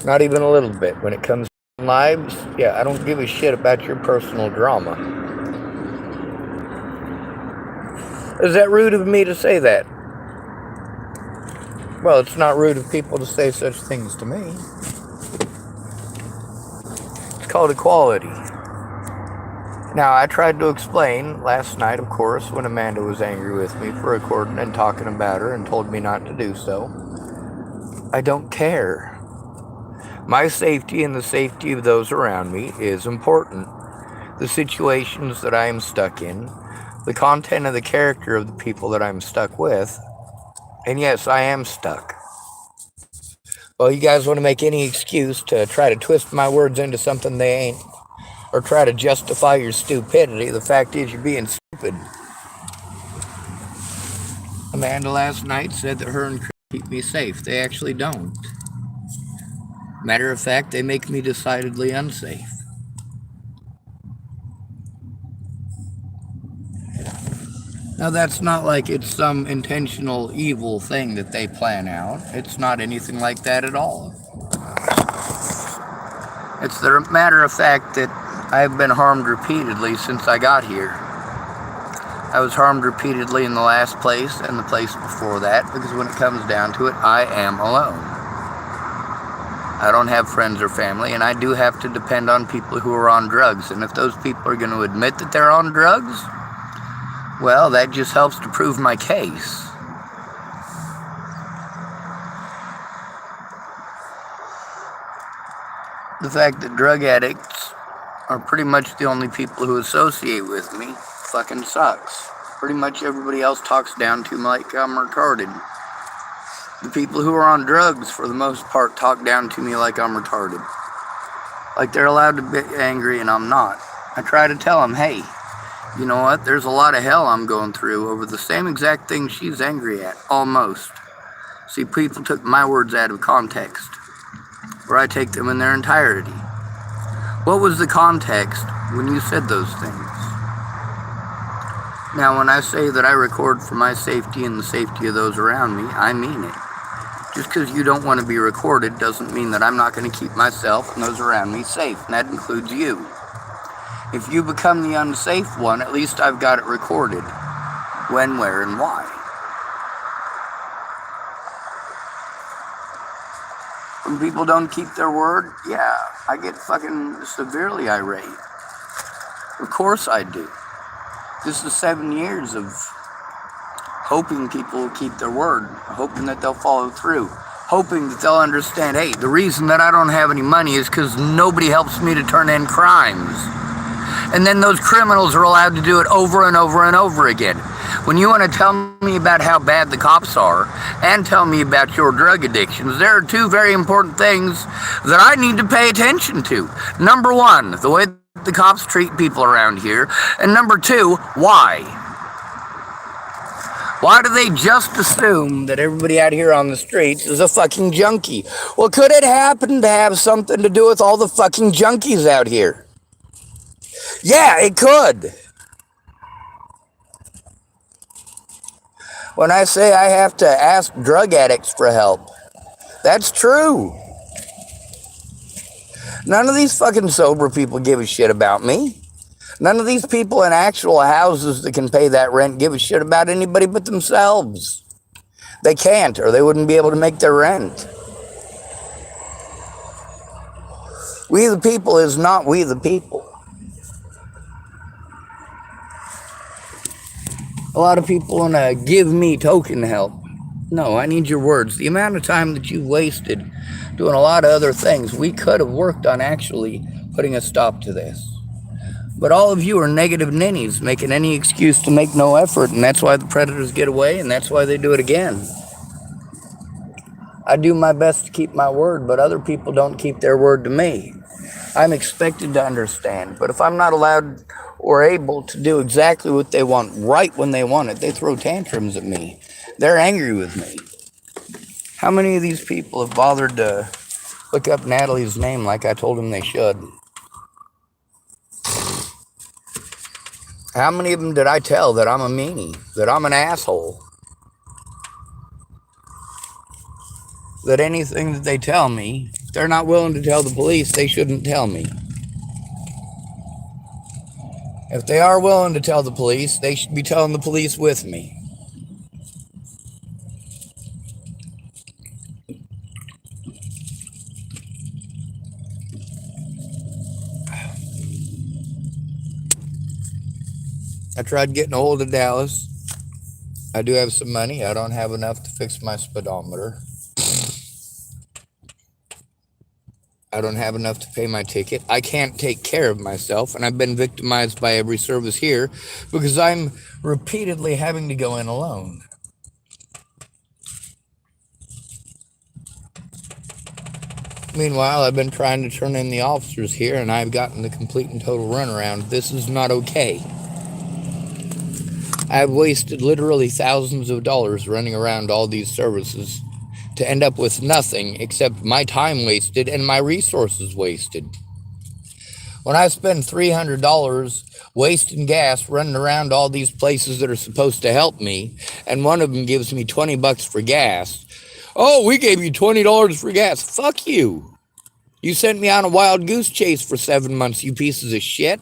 Not even a little bit. When it comes to lives, yeah, I don't give a shit about your personal drama. Is that rude of me to say that? Well, it's not rude of people to say such things to me. It's called equality. Now, I tried to explain last night, of course, when Amanda was angry with me for recording and talking about her and told me not to do so. I don't care. My safety and the safety of those around me is important. The situations that I am stuck in, the content of the character of the people that I'm stuck with, and yes, I am stuck. Well, you guys want to make any excuse to try to twist my words into something they ain't, or try to justify your stupidity. The fact is, you're being stupid. Amanda last night said that her and Chris keep me safe. They actually don't. Matter of fact, they make me decidedly unsafe. Now, that's not like it's some intentional evil thing that they plan out. It's not anything like that at all. It's the matter of fact that I've been harmed repeatedly since I got here. I was harmed repeatedly in the last place and the place before that, because when it comes down to it, I am alone. I don't have friends or family, and I do have to depend on people who are on drugs. And if those people are going to admit that they're on drugs, well, that just helps to prove my case. The fact that drug addicts are pretty much the only people who associate with me fucking sucks. Pretty much everybody else talks down to me like I'm retarded. The people who are on drugs, for the most part, talk down to me like I'm retarded. Like they're allowed to be angry and I'm not. I try to tell them, hey, you know what? There's a lot of hell I'm going through over the same exact thing she's angry at, almost. See, people took my words out of context, where I take them in their entirety. What was the context when you said those things? Now, when I say that I record for my safety and the safety of those around me, I mean it. Just because you don't want to be recorded doesn't mean that I'm not going to keep myself and those around me safe, and that includes you. If you become the unsafe one, at least I've got it recorded. When, where, and why. When people don't keep their word, yeah, I get fucking severely irate. Of course I do. This is 7 years of hoping people will keep their word, hoping that they'll follow through, hoping that they'll understand, hey, the reason that I don't have any money is because nobody helps me to turn in crimes. And then those criminals are allowed to do it over and over and over again. When you want to tell me about how bad the cops are and tell me about your drug addictions, there are two very important things that I need to pay attention to. Number one, the way the cops treat people around here. And number two, why? Why do they just assume that everybody out here on the streets is a fucking junkie? Well, could it happen to have something to do with all the fucking junkies out here? Yeah, it could. When I say I have to ask drug addicts for help, that's true. None of these fucking sober people give a shit about me. None of these people in actual houses that can pay that rent give a shit about anybody but themselves. They can't, or they wouldn't be able to make their rent. We the people is not we the people. A lot of people want to give me token help. No, I need your words. The amount of time that you've wasted doing a lot of other things, we could have worked on actually putting a stop to this. But all of you are negative ninnies, making any excuse to make no effort, and that's why the predators get away, and that's why they do it again. I do my best to keep my word, but other people don't keep their word to me. I'm expected to understand, but if I'm not allowed or able to do exactly what they want right when they want it, they throw tantrums at me. They're angry with me. How many of these people have bothered to look up Natalie's name like I told them they should? How many of them did I tell that I'm a meanie, that I'm an asshole? That anything that they tell me If they're not willing to tell the police, they shouldn't tell me. If they are willing to tell the police, they should be telling the police with me. I tried getting a hold of Dallas. I do have some money. I don't have enough to fix my speedometer. I don't have enough to pay my ticket. I can't take care of myself, and I've been victimized by every service here because I'm repeatedly having to go in alone. Meanwhile, I've been trying to turn in the officers here, and I've gotten the complete and total runaround. This is not okay. I've wasted literally thousands of dollars running around all these services to end up with nothing except my time wasted and my resources wasted. When I spend $300 wasting gas running around all these places that are supposed to help me, and one of them gives me $20 for gas, oh, we gave you $20 for gas. Fuck you. You sent me on a wild goose chase for 7 months, you pieces of shit.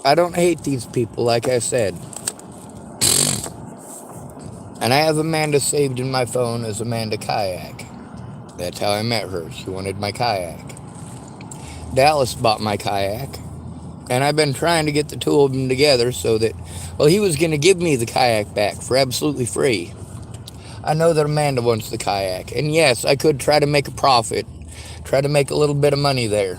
I don't hate these people, like I said. And I have Amanda saved in my phone as Amanda Kayak. That's how I met her. She wanted my kayak. Dallas bought my kayak. And I've been trying to get the two of them together so that, well, he was going to give me the kayak back for absolutely free. I know that Amanda wants the kayak. And yes, I could try to make a profit, try to make a little bit of money there.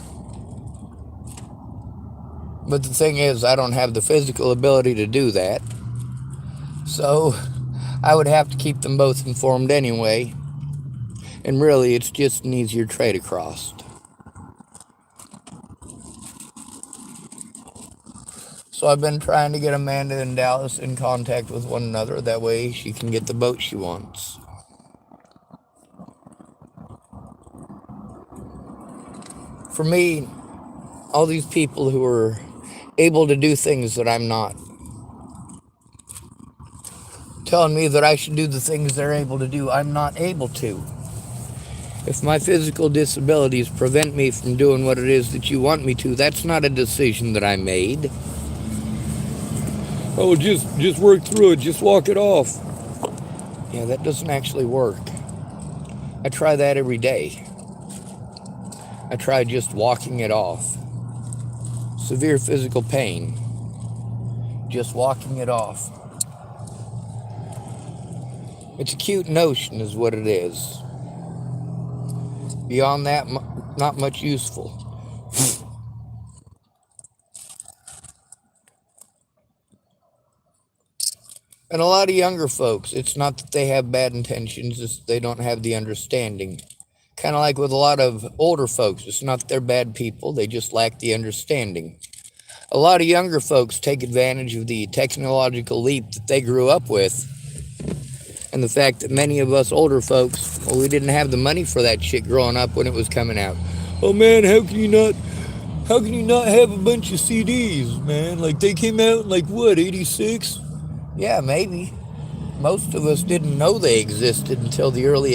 But the thing is, I don't have the physical ability to do that. So I would have to keep them both informed anyway. And really, it's just an easier trade across. So I've been trying to get Amanda and Dallas in contact with one another. That way she can get the boat she wants. For me, all these people who are able to do things that I'm not, telling me that I should do the things they're able to do, I'm not able to. If my physical disabilities prevent me from doing what it is that you want me to, that's not a decision that I made. Oh, just work through it, just walk it off. Yeah, that doesn't actually work. I try that every day. I try just walking it off. Severe physical pain. Just walking it off. It's a cute notion is what it is. Beyond that, not much useful. And a lot of younger folks, it's not that they have bad intentions, it's they don't have the understanding. Kind of like with a lot of older folks, it's not that they're bad people, they just lack the understanding. A lot of younger folks take advantage of the technological leap that they grew up with, and the fact that many of us older folks, well, we didn't have the money for that shit growing up when it was coming out. Oh man, how can you not have a bunch of CDs, man? Like they came out in like what, 86? Yeah, maybe. Most of us didn't know they existed until the early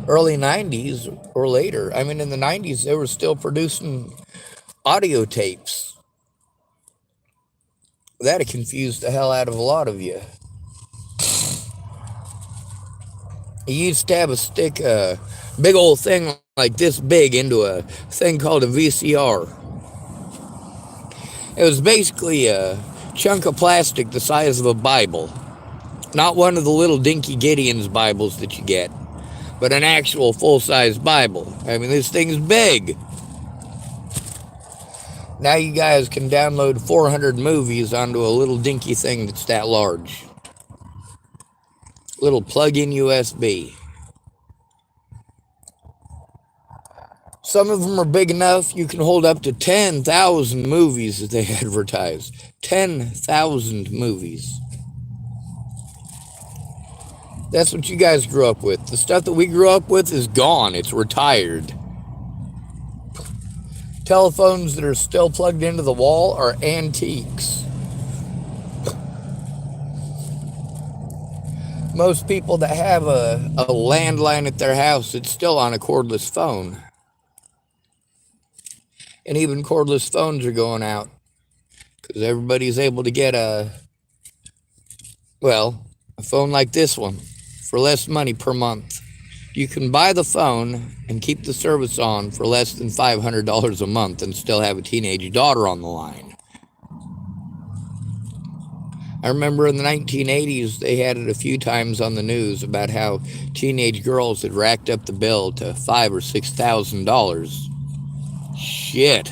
90s or later. I mean, in the 90s, they were still producing audio tapes. That'd confuse the hell out of a lot of you. You used to have a stick, a big old thing like this big into a thing called a VCR. It was basically a chunk of plastic the size of a Bible. Not one of the little dinky Gideon's Bibles that you get, but an actual full-size Bible. I mean, this thing's big. Now you guys can download 400 movies onto a little dinky thing that's that large. Little plug-in USB. Some of them are big enough you can hold up to 10,000 movies that they advertise. 10,000 movies. That's what you guys grew up with. The stuff that we grew up with is gone. It's retired. Telephones that are still plugged into the wall are antiques. Most people that have a landline at their house, it's still on a cordless phone. And even cordless phones are going out because everybody's able to get a phone like this one for less money per month. You can buy the phone and keep the service on for less than $500 a month and still have a teenage daughter on the line. I remember in the 1980s, they had it a few times on the news about how teenage girls had racked up the bill to $5,000 or $6,000. Shit.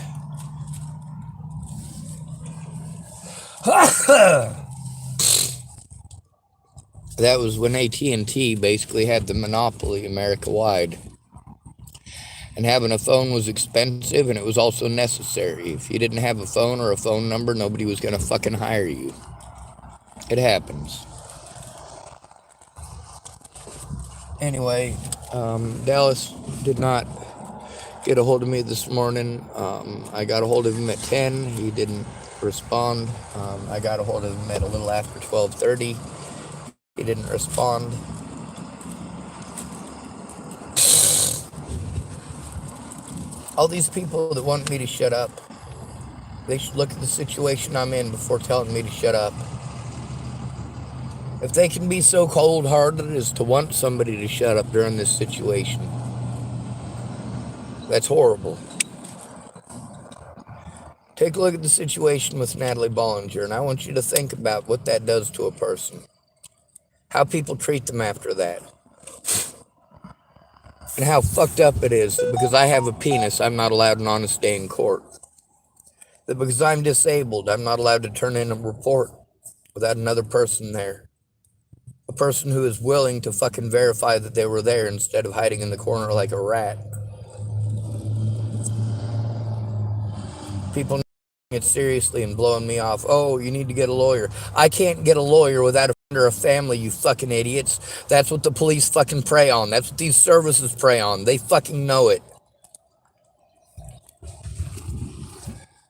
That was when AT&T basically had the monopoly America-wide. And having a phone was expensive, and it was also necessary. If you didn't have a phone or a phone number, nobody was going to fucking hire you. It happens. Anyway, Dallas did not get a hold of me this morning. I got a hold of him at 10. He didn't respond. I got a hold of him at a little after 12:30. He didn't respond. All these people that want me to shut up, they should look at the situation I'm in before telling me to shut up. If they can be so cold-hearted as to want somebody to shut up during this situation, that's horrible. Take a look at the situation with Natalie Bollinger, and I want you to think about what that does to a person. How people treat them after that. And how fucked up it is that because I have a penis, I'm not allowed an honest day in court. That because I'm disabled, I'm not allowed to turn in a report without another person there. A person who is willing to fucking verify that they were there instead of hiding in the corner like a rat. People taking it seriously and blowing me off. Oh, you need to get a lawyer. I can't get a lawyer without a family, you fucking idiots. That's what the police fucking prey on. That's what these services prey on. They fucking know it.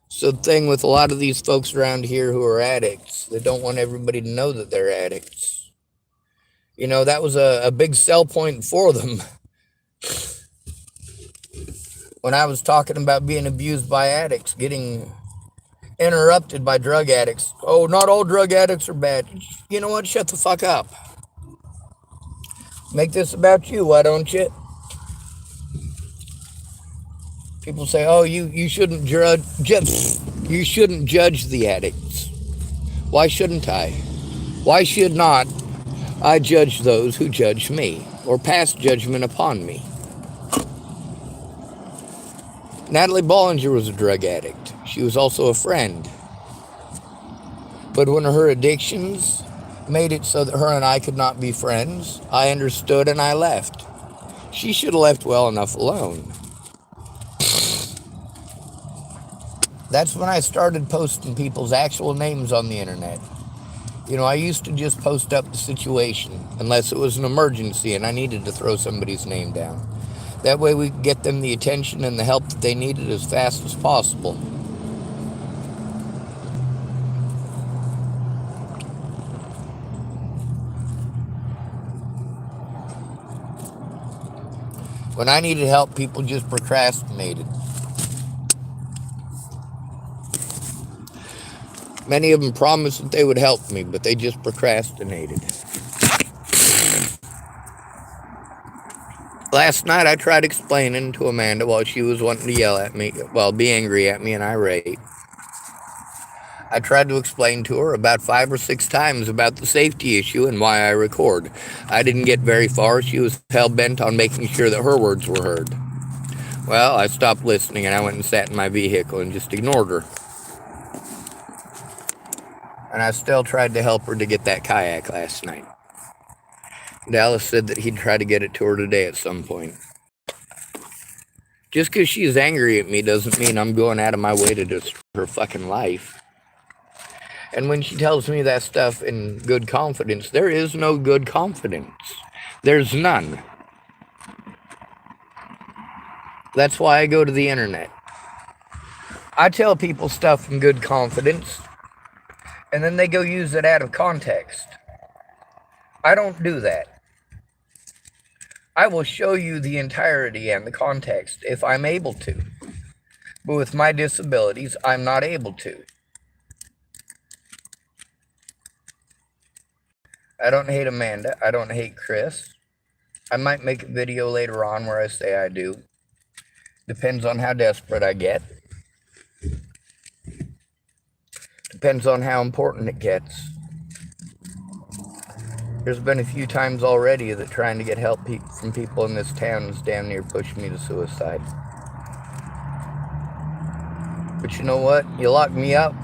So the thing with a lot of these folks around here who are addicts, they don't want everybody to know that they're addicts. You know, that was a big sell point for them. When I was talking about being abused by addicts, getting interrupted by drug addicts. Oh, not all drug addicts are bad. You know what? Shut the fuck up. Make this about you, why don't you? People say, oh, you shouldn't judge the addicts. Why shouldn't I? Why should not I judge those who judge me or pass judgment upon me? Natalie Bollinger was a drug addict. She was also a friend. But when her addictions made it so that her and I could not be friends, I understood and I left. She should have left well enough alone. That's when I started posting people's actual names on the internet. You know, I used to just post up the situation unless it was an emergency and I needed to throw somebody's name down. That way we could get them the attention and the help that they needed as fast as possible. When I needed help, people just procrastinated. Many of them promised that they would help me, but they just procrastinated. Last night I tried explaining to Amanda while she was wanting to yell at me, be angry at me and irate. I tried to explain to her about 5 or 6 times about the safety issue and why I record. I didn't get very far. She was hell-bent on making sure that her words were heard. Well, I stopped listening and I went and sat in my vehicle and just ignored her. And I still tried to help her to get that kayak last night. Dallas said that he'd try to get it to her today at some point. Just because she's angry at me doesn't mean I'm going out of my way to destroy her fucking life. And when she tells me that stuff in good confidence, there is no good confidence. There's none. That's why I go to the internet. I tell people stuff in good confidence, and then they go use it out of context. I don't do that. I will show you the entirety and the context if I'm able to. But with my disabilities, I'm not able to. I don't hate Amanda. I don't hate Chris. I might make a video later on where I say I do. Depends on how desperate I get. Depends on how important it gets. There's been a few times already that trying to get help from people in this town has damn near pushed me to suicide. But you know what? You lock me up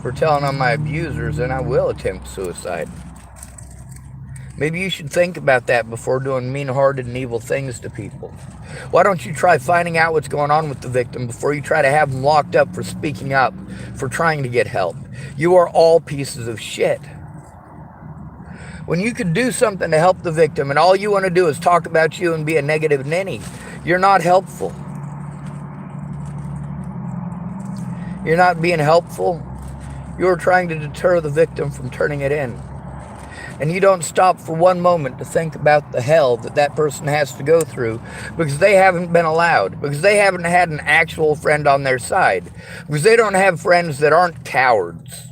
for telling on my abusers, and I will attempt suicide. Maybe you should think about that before doing mean-hearted and evil things to people. Why don't you try finding out what's going on with the victim before you try to have them locked up for speaking up, for trying to get help? You are all pieces of shit. When you could do something to help the victim and all you want to do is talk about you and be a negative ninny, you're not helpful. You're not being helpful. You're trying to deter the victim from turning it in. And you don't stop for one moment to think about the hell that that person has to go through because they haven't been allowed, because they haven't had an actual friend on their side, because they don't have friends that aren't cowards.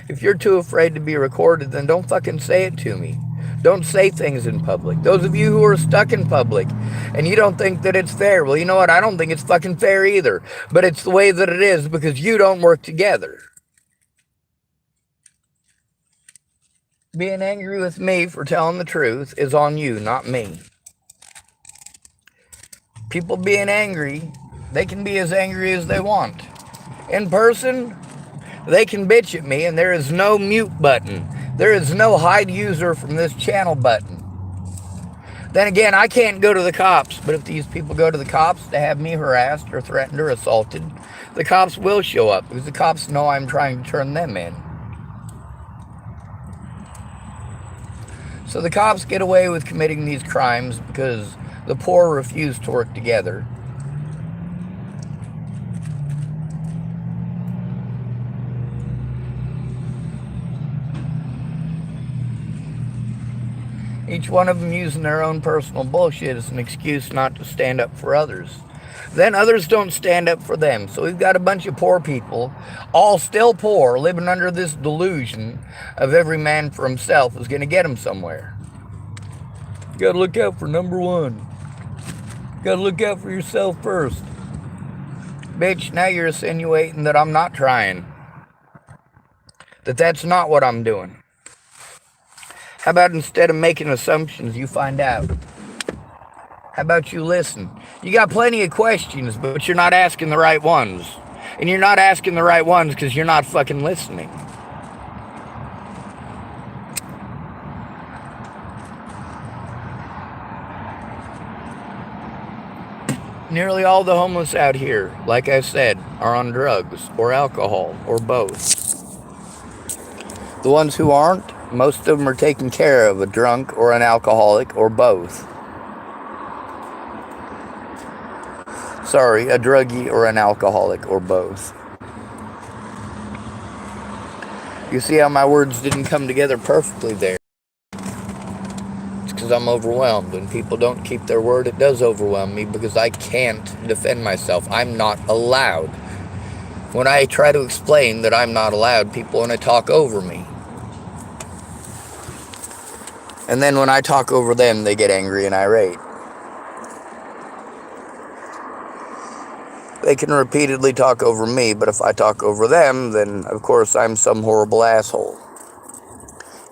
If you're too afraid to be recorded, then don't fucking say it to me. Don't say things in public. Those of you who are stuck in public and you don't think that it's fair, well, you know what? I don't think it's fucking fair either. But it's the way that it is because you don't work together. Being angry with me for telling the truth is on you, not me. People being angry, they can be as angry as they want. In person, they can bitch at me, and there is no mute button. There is no hide user from this channel button. Then again, I can't go to the cops, but if these people go to the cops to have me harassed or threatened or assaulted, the cops will show up because the cops know I'm trying to turn them in. So the cops get away with committing these crimes because the poor refuse to work together. Each one of them using their own personal bullshit as an excuse not to stand up for others. Then others don't stand up for them. So we've got a bunch of poor people, all still poor, living under this delusion of every man for himself is going to get them somewhere. You got to look out for number one. You got to look out for yourself first. Bitch, now you're insinuating that I'm not trying. That's not what I'm doing. How about instead of making assumptions, you find out? How about you listen? You got plenty of questions, but you're not asking the right ones. And you're not asking the right ones because you're not fucking listening. Nearly all the homeless out here, like I said, are on drugs or alcohol or both. The ones who aren't, most of them are taken care of, a drunk or an alcoholic or both. Sorry, a druggie or an alcoholic or both. You see how my words didn't come together perfectly there? It's because I'm overwhelmed. When people don't keep their word, it does overwhelm me because I can't defend myself. I'm not allowed. When I try to explain that I'm not allowed, people want to talk over me. And then when I talk over them, they get angry and irate. They can repeatedly talk over me, but if I talk over them, then of course I'm some horrible asshole.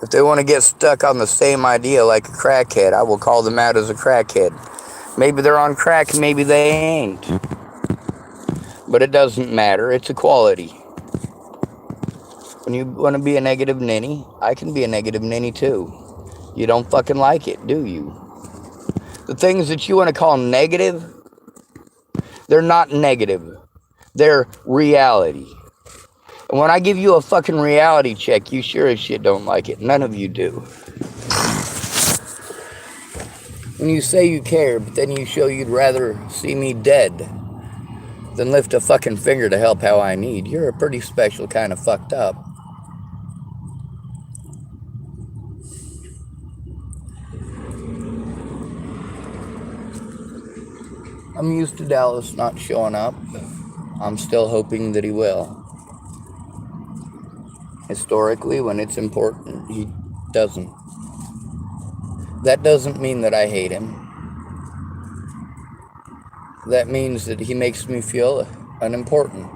If they want to get stuck on the same idea like a crackhead, I will call them out as a crackhead. Maybe they're on crack, maybe they ain't. But it doesn't matter, it's equality. When you want to be a negative ninny, I can be a negative ninny too. You don't fucking like it, do you? The things that you want to call negative, They're not negative. They're reality. And when I give you a fucking reality check, you sure as shit don't like it. None of you do. When you say you care, but then you show you'd rather see me dead than lift a fucking finger to help how I need, you're a pretty special kind of fucked up. I'm used to Dallas not showing up. I'm still hoping that he will. Historically, when it's important, he doesn't. That doesn't mean that I hate him. That means that he makes me feel unimportant.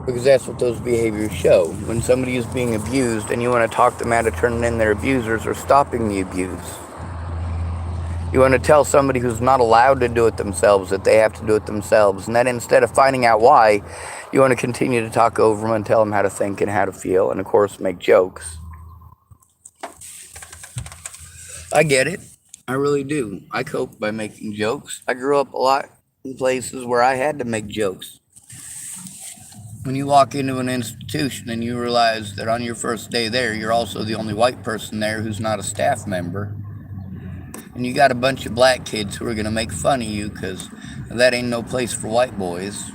Because that's what those behaviors show. When somebody is being abused and you want to talk them out of turning in their abusers or stopping the abuse. You want to tell somebody who's not allowed to do it themselves that they have to do it themselves. And then instead of finding out why, you want to continue to talk over them and tell them how to think and how to feel. And of course, make jokes. I get it. I really do. I cope by making jokes. I grew up a lot in places where I had to make jokes. When you walk into an institution and you realize that on your first day there, you're also the only white person there who's not a staff member. And you got a bunch of black kids who are going to make fun of you because that ain't no place for white boys.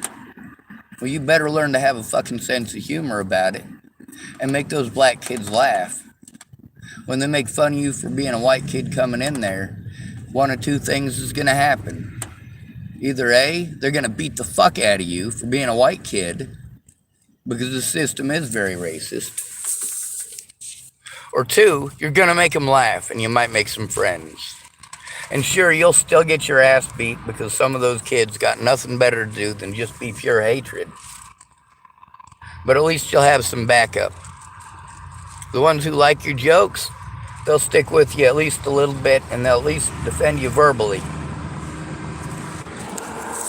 Well, you better learn to have a fucking sense of humor about it and make those black kids laugh. When they make fun of you for being a white kid coming in there, one of two things is going to happen. Either A, they're going to beat the fuck out of you for being a white kid because the system is very racist. Or two, you're going to make them laugh and you might make some friends. And sure, you'll still get your ass beat because some of those kids got nothing better to do than just be pure hatred. But at least you'll have some backup. The ones who like your jokes, they'll stick with you at least a little bit and they'll at least defend you verbally.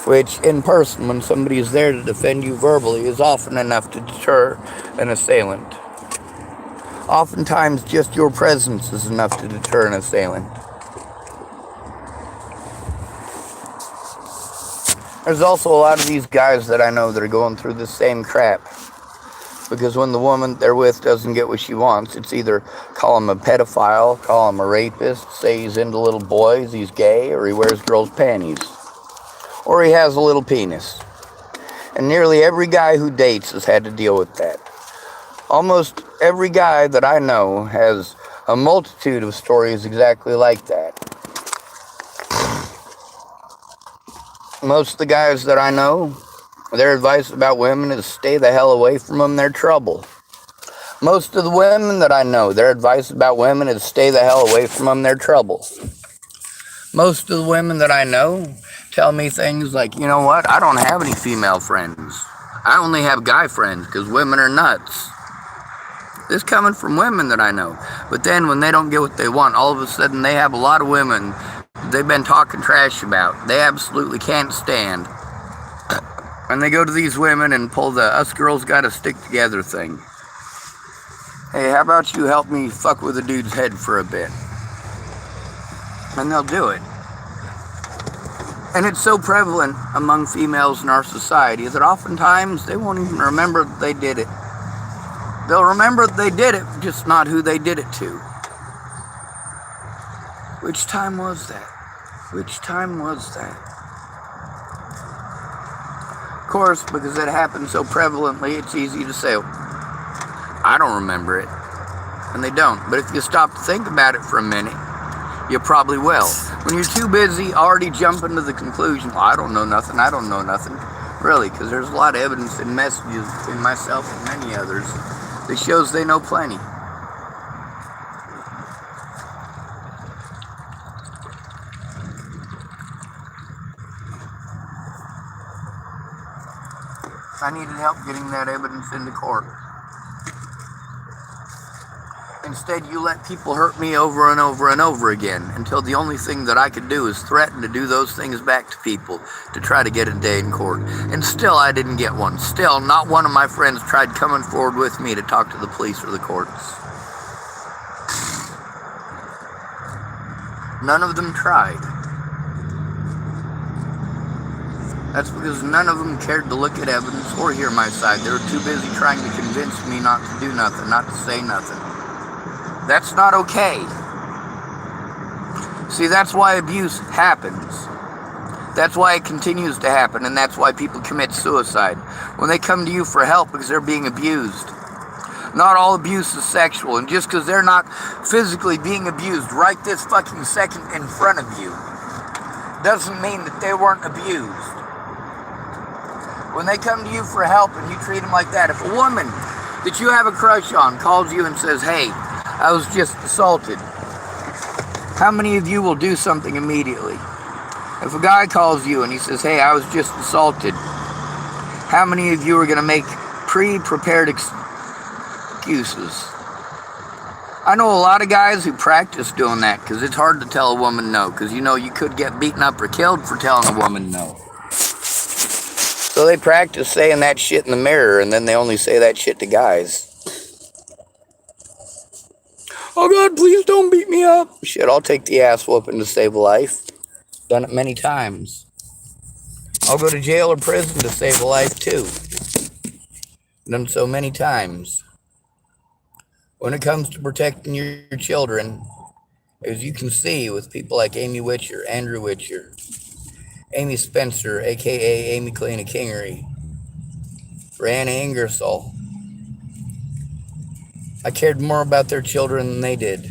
Which, in person, when somebody is there to defend you verbally, is often enough to deter an assailant. Oftentimes, just your presence is enough to deter an assailant. There's also a lot of these guys that I know that are going through the same crap. Because when the woman they're with doesn't get what she wants, it's either call him a pedophile, call him a rapist, say he's into little boys, he's gay, or he wears girls' panties. Or he has a little penis. And nearly every guy who dates has had to deal with that. Almost every guy that I know has a multitude of stories exactly like that. Most of the guys that I know, their advice about women is stay the hell away from them, they're trouble. Most of the women that I know, their advice about women is stay the hell away from them, they're trouble. Most of the women that I know tell me things like, you know what, I don't have any female friends. I only have guy friends because women are nuts. This coming from women that I know. But then when they don't get what they want, all of a sudden they have a lot of women they've been talking trash about. They absolutely can't stand. And they go to these women and pull the us girls gotta stick together thing. Hey, how about you help me fuck with a dude's head for a bit? And they'll do it. And it's so prevalent among females in our society that oftentimes they won't even remember that they did it. They'll remember that they did it, just not who they did it to. Which time was that? Which time was that? Of course, because it happens so prevalently, it's easy to say, I don't remember it. And they don't. But if you stop to think about it for a minute, you probably will. When you're too busy already jumping to the conclusion, well, I don't know nothing, Really, because there's a lot of evidence in messages between myself and many others that shows they know plenty. I needed help getting that evidence into court. Instead, you let people hurt me over and over and over again until the only thing that I could do is threaten to do those things back to people to try to get a day in court. And still, I didn't get one. Still, not one of my friends tried coming forward with me to talk to the police or the courts. None of them tried. That's because none of them cared to look at evidence or hear my side. They were too busy trying to convince me not to do nothing, not to say nothing. That's not okay. See, that's why abuse happens. That's why it continues to happen, and that's why people commit suicide. When they come to you for help because they're being abused. Not all abuse is sexual, and just because they're not physically being abused right this fucking second in front of you doesn't mean that they weren't abused. When they come to you for help and you treat them like that, if a woman that you have a crush on calls you and says, hey, I was just assaulted, how many of you will do something immediately? If a guy calls you and he says, hey, I was just assaulted, how many of you are going to make pre-prepared excuses? I know a lot of guys who practice doing that because it's hard to tell a woman no, because you know you could get beaten up or killed for telling a woman no. So they practice saying that shit in the mirror, and then they only say that shit to guys. Oh God, please don't beat me up. Shit, I'll take the ass whooping to save a life. Done it many times. I'll go to jail or prison to save a life too. Done so many times. When it comes to protecting your children, as you can see with people like Amy Witcher, Andrew Witcher, Amy Spencer, aka Amy Kalina Kingery, Brianna Ingersoll, I cared more about their children than they did.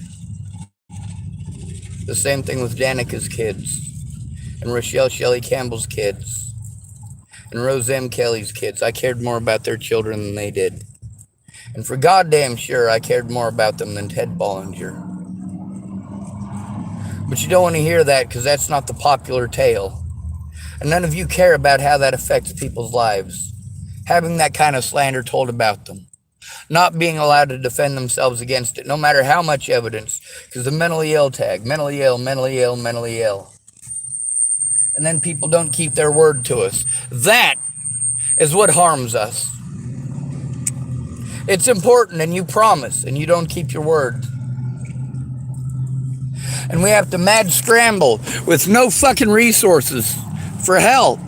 The same thing with Danica's kids, and Rochelle Shelley Campbell's kids, and Rose M. Kelly's kids. I cared more about their children than they did. And for goddamn sure, I cared more about them than Ted Bollinger. But you don't want to hear that because that's not the popular tale. And none of you care about how that affects people's lives. Having that kind of slander told about them. Not being allowed to defend themselves against it, no matter how much evidence. Because the mentally ill tag, mentally ill, mentally ill, mentally ill. And then people don't keep their word to us. That is what harms us. It's important and you promise and you don't keep your word. And we have to mad scramble with no fucking resources for help.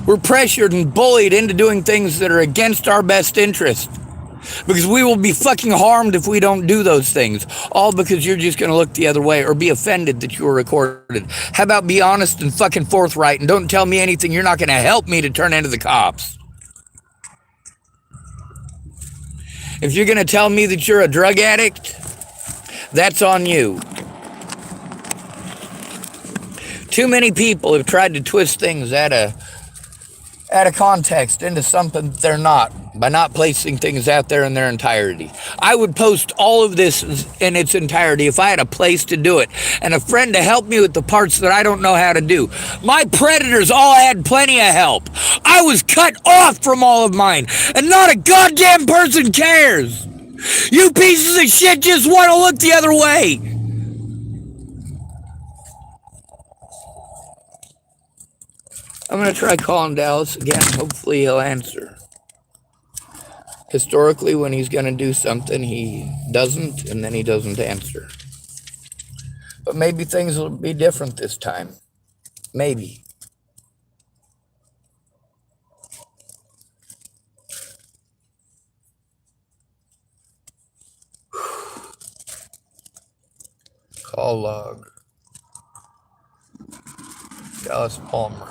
We're pressured and bullied into doing things that are against our best interest. Because we will be fucking harmed if we don't do those things. All because you're just going to look the other way or be offended that you were recorded. How about be honest and fucking forthright and don't tell me anything you're not going to help me to turn into the cops. If you're going to tell me that you're a drug addict, that's on you. Too many people have tried to twist things out of context into something they're not by not placing things out there in their entirety. I would post all of this in its entirety if I had a place to do it and a friend to help me with the parts that I don't know how to do. My predators all had plenty of help. I was cut off from all of mine and not a goddamn person cares. You pieces of shit just want to look the other way. I'm going to try calling Dallas again. Hopefully he'll answer. Historically, when he's going to do something, he doesn't, and then he doesn't answer. But maybe things will be different this time. Maybe. Call log. Dallas Palmer.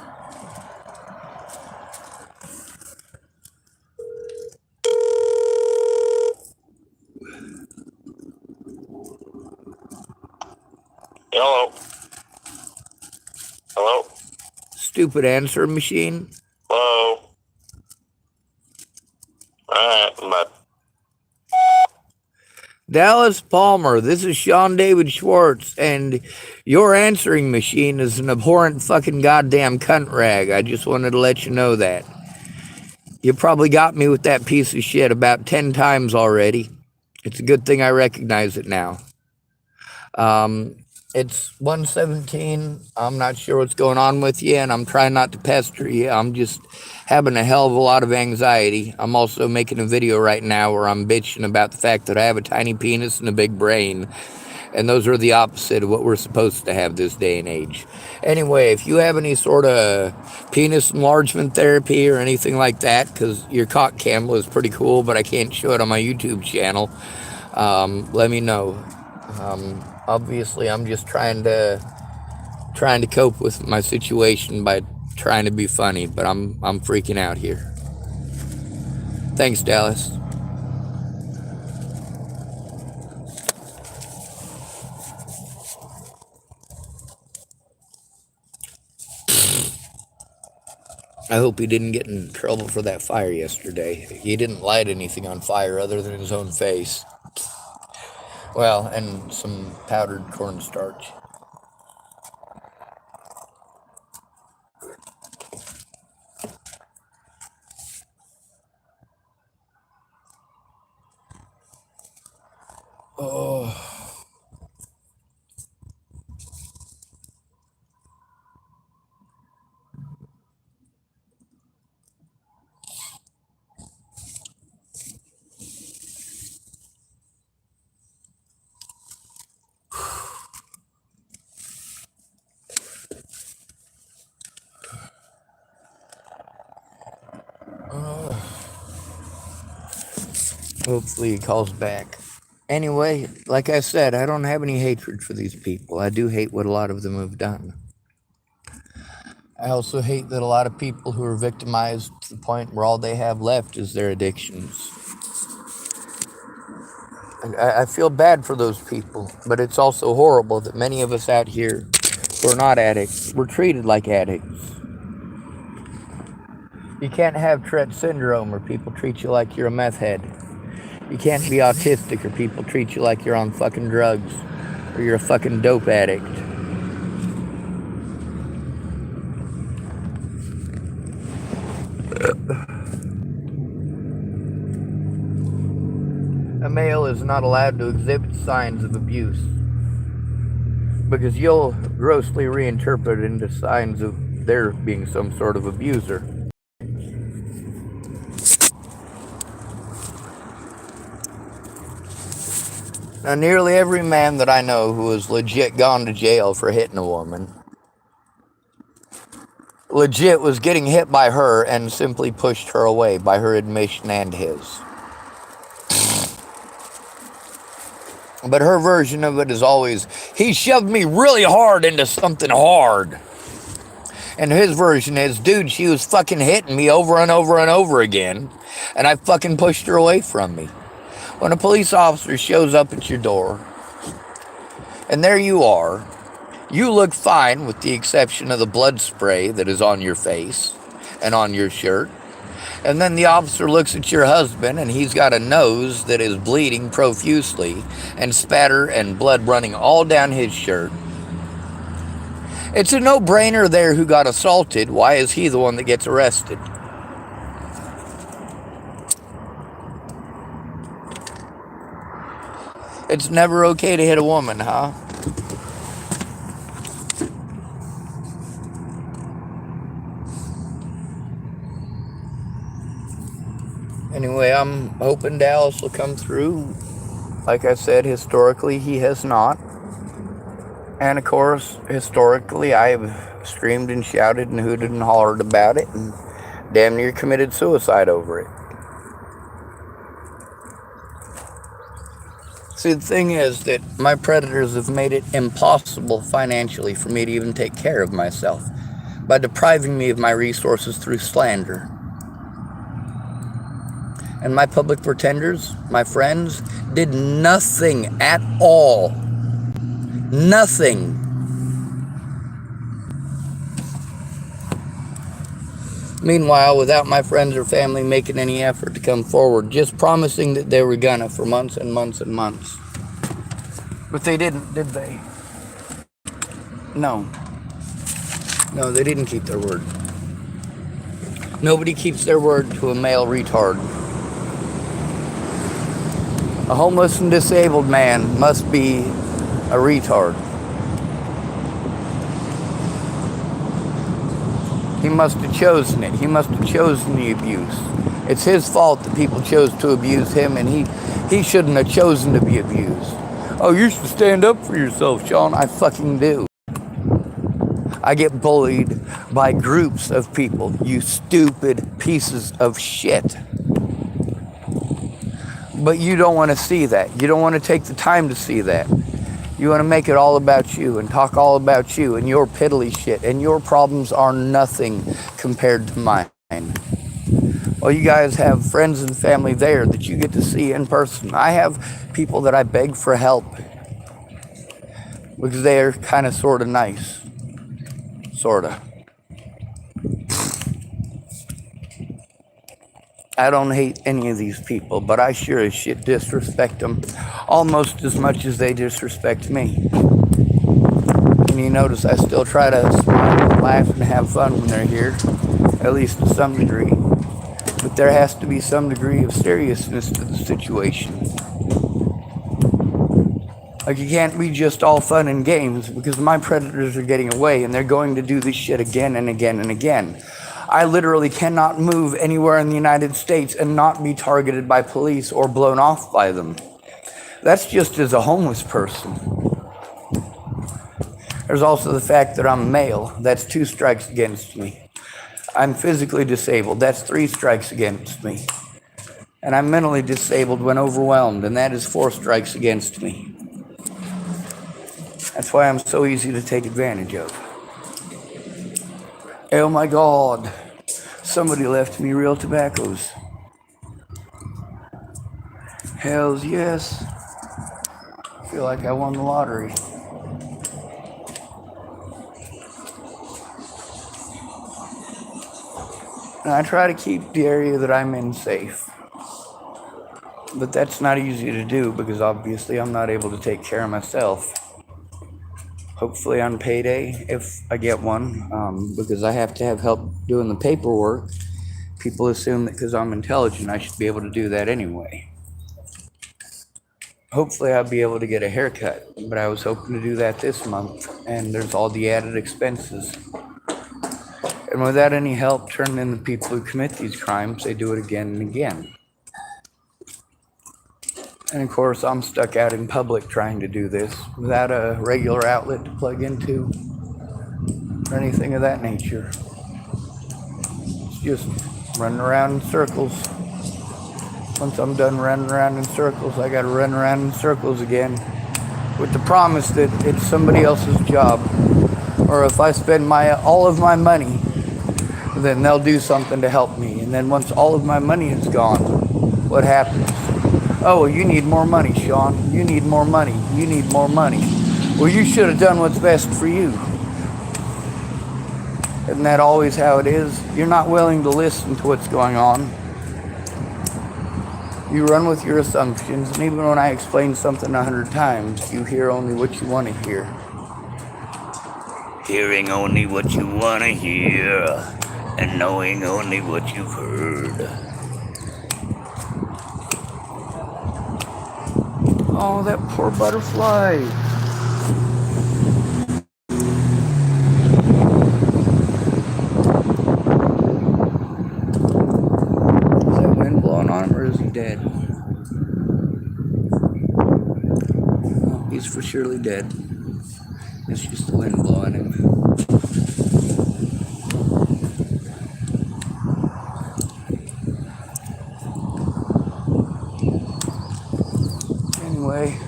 Hello. Hello. Stupid answer machine. Hello. Alright, bye. Dallas Palmer, this is Sean David Schwartz, and your answering machine is an abhorrent fucking goddamn cunt rag. I just wanted to let you know that. You probably got me with that piece of shit about 10 times already. It's a good thing I recognize it now. It's 1:17. I'm not sure what's going on with you, and I'm trying not to pester you. I'm just having a hell of a lot of anxiety. I'm also making a video right now where I'm bitching about the fact that I have a tiny penis and a big brain. And those are the opposite of what we're supposed to have this day and age. Anyway, if you have any sort of penis enlargement therapy or anything like that, because your cock camel is pretty cool, but I can't show it on my YouTube channel, let me know. Obviously, I'm just trying to cope with my situation by trying to be funny, but I'm freaking out here. Thanks, Dallas. I hope he didn't get in trouble for that fire yesterday. He didn't light anything on fire other than his own face. Well, and some powdered cornstarch. Oh. Hopefully he calls back. Anyway, like I said, I don't have any hatred for these people. I do hate what a lot of them have done. I also hate that a lot of people who are victimized to the point where all they have left is their addictions. I feel bad for those people, but it's also horrible that many of us out here who are not addicts, we're treated like addicts. You can't have Tourette syndrome or people treat you like you're a meth head. You can't be autistic or people treat you like you're on fucking drugs or you're a fucking dope addict. A male is not allowed to exhibit signs of abuse because you'll grossly reinterpret it into signs of there being some sort of abuser. Now, nearly every man that I know who has legit gone to jail for hitting a woman legit was getting hit by her and simply pushed her away by her admission and his. But her version of it is always, he shoved me really hard into something hard. And his version is, dude, she was fucking hitting me over and over and over again, and I fucking pushed her away from me. When a police officer shows up at your door, and there you are, you look fine with the exception of the blood spray that is on your face and on your shirt. And then the officer looks at your husband and he's got a nose that is bleeding profusely and spatter and blood running all down his shirt. It's a no-brainer there who got assaulted. Why is he the one that gets arrested? It's never okay to hit a woman, huh? Anyway, I'm hoping Dallas will come through. Like I said, historically, he has not. And of course, historically, I've screamed and shouted and hooted and hollered about it and damn near committed suicide over it. See, the thing is that my predators have made it impossible financially for me to even take care of myself by depriving me of my resources through slander. And my public pretenders, my friends, did nothing at all. Nothing. Meanwhile, without my friends or family making any effort to come forward, just promising that they were gonna for months and months and months. But they didn't, did they? No. No, they didn't keep their word. Nobody keeps their word to a male retard. A homeless and disabled man must be a retard. He must have chosen it. He must have chosen the abuse. It's his fault that people chose to abuse him, and he shouldn't have chosen to be abused. Oh, you should stand up for yourself, Sean. I fucking do. I get bullied by groups of people, you stupid pieces of shit. But you don't want to see that. You don't want to take the time to see that. You want to make it all about you and talk all about you and your piddly shit. And your problems are nothing compared to mine. Well, you guys have friends and family there that you get to see in person. I have people that I beg for help because they're kind of sort of nice. Sort of. I don't hate any of these people, but I sure as shit disrespect them almost as much as they disrespect me. And you notice I still try to smile and laugh and have fun when they're here, at least to some degree. But there has to be some degree of seriousness to the situation. Like, you can't be just all fun and games because my predators are getting away and they're going to do this shit again and again and again. I literally cannot move anywhere in the United States and not be targeted by police or blown off by them. That's just as a homeless person. There's also the fact that I'm male. That's 2 strikes against me. I'm physically disabled. That's 3 strikes against me. And I'm mentally disabled when overwhelmed, and that is 4 strikes against me. That's why I'm so easy to take advantage of. Oh my God. Somebody left me real tobaccos. Hells yes. I feel like I won the lottery. And I try to keep the area that I'm in safe. But that's not easy to do because obviously I'm not able to take care of myself. Hopefully on payday, if I get one, because I have to have help doing the paperwork. People assume that because I'm intelligent, I should be able to do that anyway. Hopefully I'll be able to get a haircut, but I was hoping to do that this month, and there's all the added expenses. And without any help turning in the people who commit these crimes, they do it again and again. And of course, I'm stuck out in public trying to do this without a regular outlet to plug into or anything of that nature. It's just running around in circles. Once I'm done running around in circles, I gotta run around in circles again with the promise that it's somebody else's job. Or if I spend all of my money, then they'll do something to help me. And then once all of my money is gone, what happens? Oh, you need more money, Sean. You need more money. You need more money. Well, you should have done what's best for you. Isn't that always how it is? You're not willing to listen to what's going on. You run with your assumptions, and even when I explain something 100 times, you hear only what you want to hear. Hearing only what you want to hear, and knowing only what you've heard. Oh, that poor butterfly. Is that wind blowing on him or is he dead? Oh, he's for surely dead. It's just the wind blowing him. Anyway,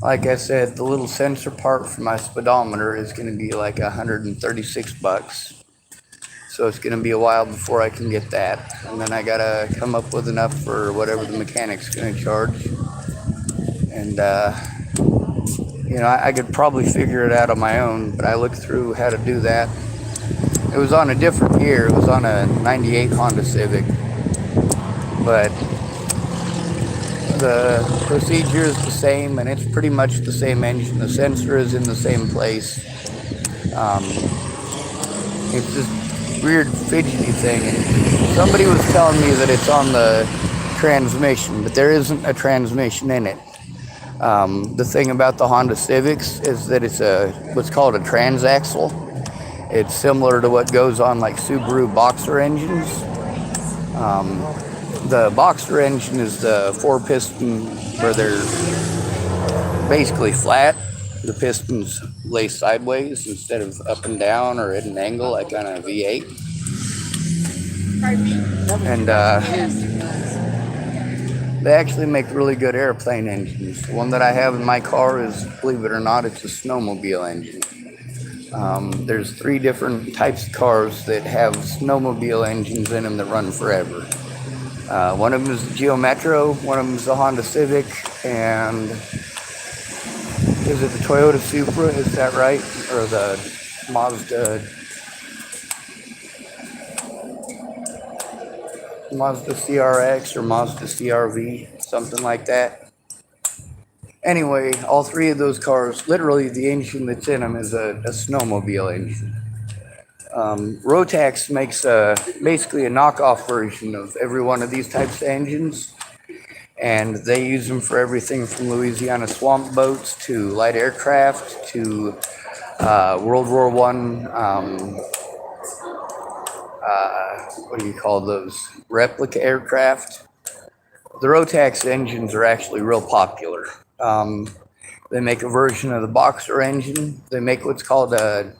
like I said, the little sensor part for my speedometer is going to be like $136. So it's going to be a while before I can get that. And then I got to come up with enough for whatever the mechanic's going to charge. And, I could probably figure it out on my own, but I looked through how to do that. It was on a different year. It was on a 98 Honda Civic. But the procedure is the same, and it's pretty much the same engine. The sensor is in the same place. It's this weird fidgety thing. And somebody was telling me that it's on the transmission, but there isn't a transmission in it. The thing about the Honda Civics is that it's what's called a transaxle. It's similar to what goes on like Subaru Boxer engines. The Boxer engine is the 4-piston where they're basically flat. The pistons lay sideways instead of up and down or at an angle like on a V8. And they actually make really good airplane engines. The one that I have in my car is, believe it or not, it's a snowmobile engine. There's 3 different types of cars that have snowmobile engines in them that run forever. One of them is the Geo Metro, one of them is the Honda Civic, and is it the Toyota Supra? Is that right? Or the Mazda CRX or Mazda CRV, something like that. Anyway, all 3 of those cars, literally the engine that's in them is a snowmobile engine. Rotax makes basically a knockoff version of every one of these types of engines, and they use them for everything from Louisiana swamp boats to light aircraft to World War I. What do you call those? Replica aircraft. The Rotax engines are actually real popular. They make a version of the Boxer engine. They make what's called a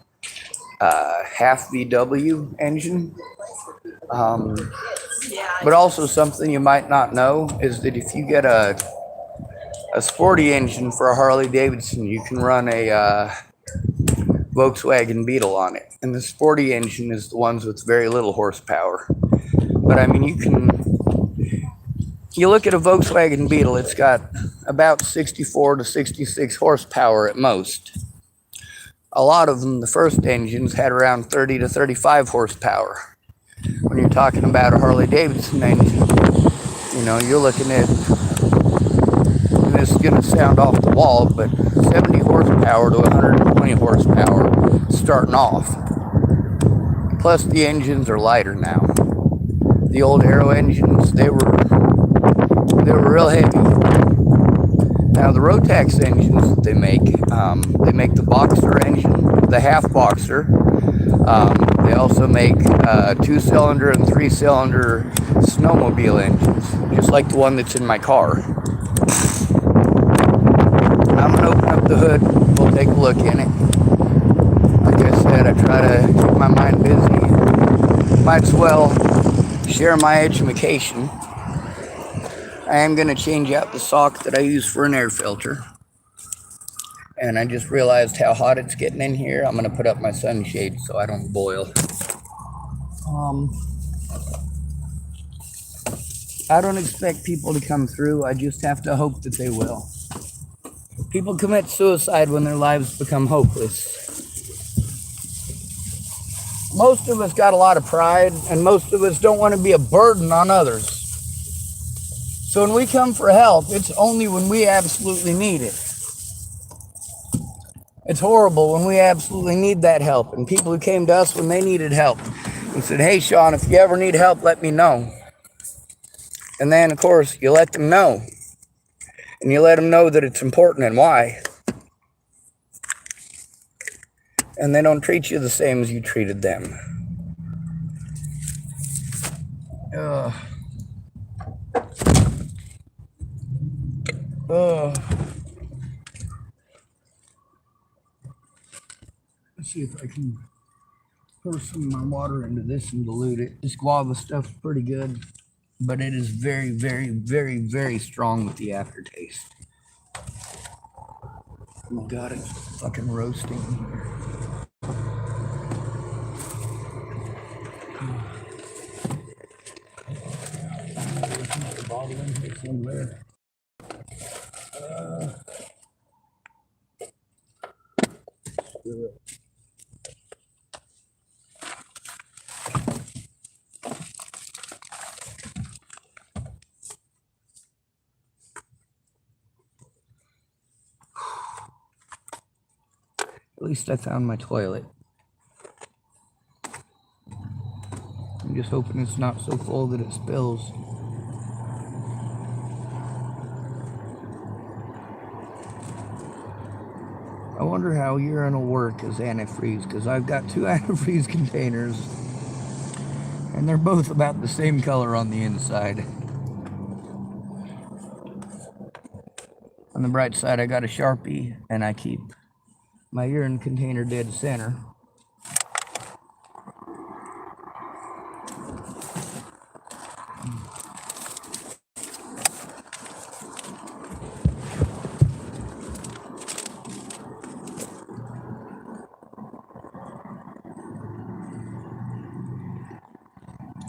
half VW engine. But also something you might not know is that if you get a sporty engine for a Harley Davidson, you can run a Volkswagen Beetle on it. And the sporty engine is the ones with very little horsepower. But I mean, you look at a Volkswagen Beetle, it's got about 64 to 66 horsepower at most. A lot of them, the first engines, had around 30 to 35 horsepower. When you're talking about a Harley Davidson engine, you know, you're looking at, and this is going to sound off the wall, but 70 horsepower to 120 horsepower starting off. Plus the engines are lighter now. The old Aero engines, they were real heavy. Now the Rotax engines that they make the Boxer engine, the half Boxer. They also make 2-cylinder and 3-cylinder snowmobile engines, just like the one that's in my car. I'm gonna open up the hood. We'll take a look in it. Like I said, I try to keep my mind busy. Might as well share my education. I am going to change out the sock that I use for an air filter. And I just realized how hot it's getting in here. I'm going to put up my sunshade so I don't boil. I don't expect people to come through. I just have to hope that they will. People commit suicide when their lives become hopeless. Most of us got a lot of pride, and most of us don't want to be a burden on others. So when we come for help, it's only when we absolutely need it. It's horrible when we absolutely need that help. And people who came to us when they needed help and said, "Hey, Sean, if you ever need help, let me know." And then, of course, you let them know. And you let them know that it's important and why. And they don't treat you the same as you treated them. Let's see if I can pour some of my water into this and dilute it. This guava stuff's pretty good, but it is very, very, very, very strong with the aftertaste. Oh my God, it's fucking roasting here. The bottle in here somewhere. Screw it. At least I found my toilet. I'm just hoping it's not so full that it spills. I wonder how urine will work as antifreeze, because I've got 2 antifreeze containers, and they're both about the same color on the inside. On the bright side, I got a Sharpie, and I keep my urine container dead center.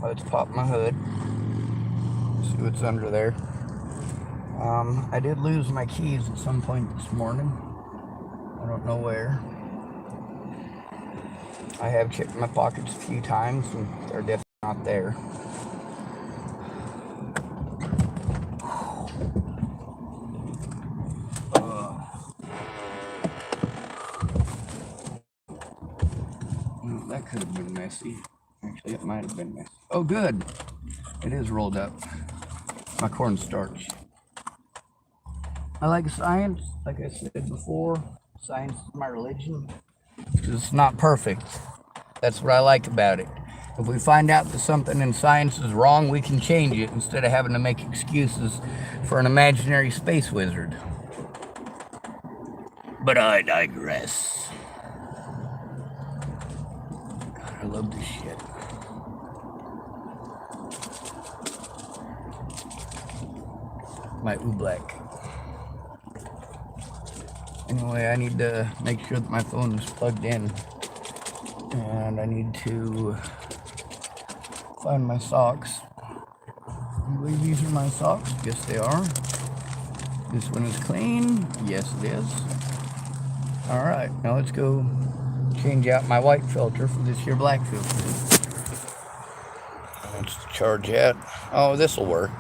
Let's pop my hood. See what's under there. I did lose my keys at some point this morning. I don't know where. I have checked my pockets a few times and they're definitely not there. That could have been messy. Actually, it might have been messy. Oh, good. It is rolled up. My cornstarch. I like science. Like I said before, science is my religion. It's not perfect. That's what I like about it. If we find out that something in science is wrong, we can change it instead of having to make excuses for an imaginary space wizard. But I digress. God, I love this shit. My oobleck. Anyway, I need to make sure that my phone is plugged in. And I need to find my socks. I believe these are my socks. Yes, they are. This one is clean. Yes, it is. Alright, now let's go change out my white filter for this here black filter. Let's charge that. Oh, this will work.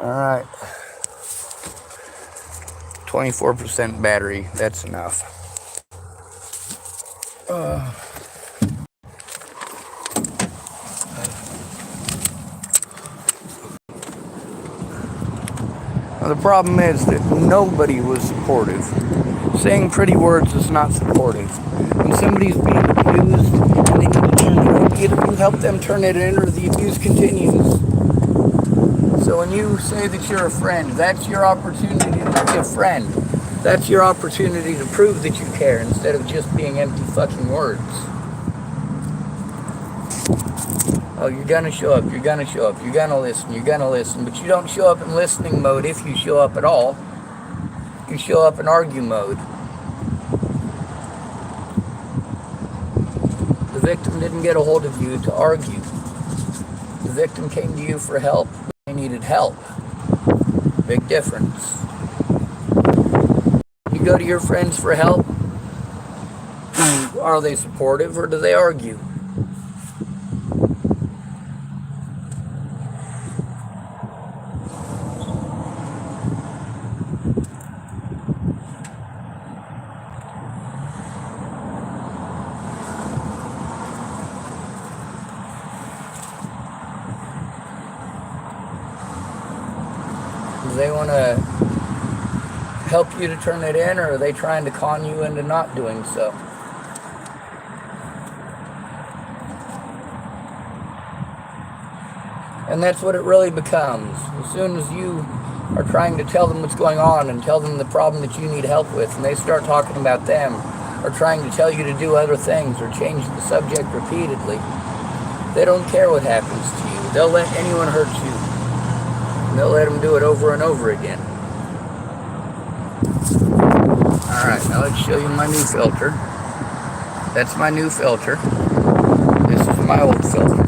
Alright, 24% battery, that's enough. Now the problem is that nobody was supportive. Saying pretty words is not supportive. When somebody's being abused and they need to turn it over, either you help them turn it in or the abuse continues. So when you say that you're a friend, that's your opportunity to be a friend. That's your opportunity to prove that you care instead of just being empty fucking words. Oh, you're gonna show up, you're gonna show up, you're gonna listen, but you don't show up in listening mode if you show up at all. You show up in argue mode. The victim didn't get a hold of you to argue. The victim came to you for help. They needed help. Big difference. You go to your friends for help. Are they supportive or do they argue? Do they want to help you to turn it in, or are they trying to con you into not doing so? And that's what it really becomes. As soon as you are trying to tell them what's going on and tell them the problem that you need help with, and they start talking about them, or trying to tell you to do other things, or change the subject repeatedly, they don't care what happens to you. They'll let anyone hurt you. And they'll let them do it over and over again. Alright, now let's show you my new filter. That's my new filter. This is my old filter.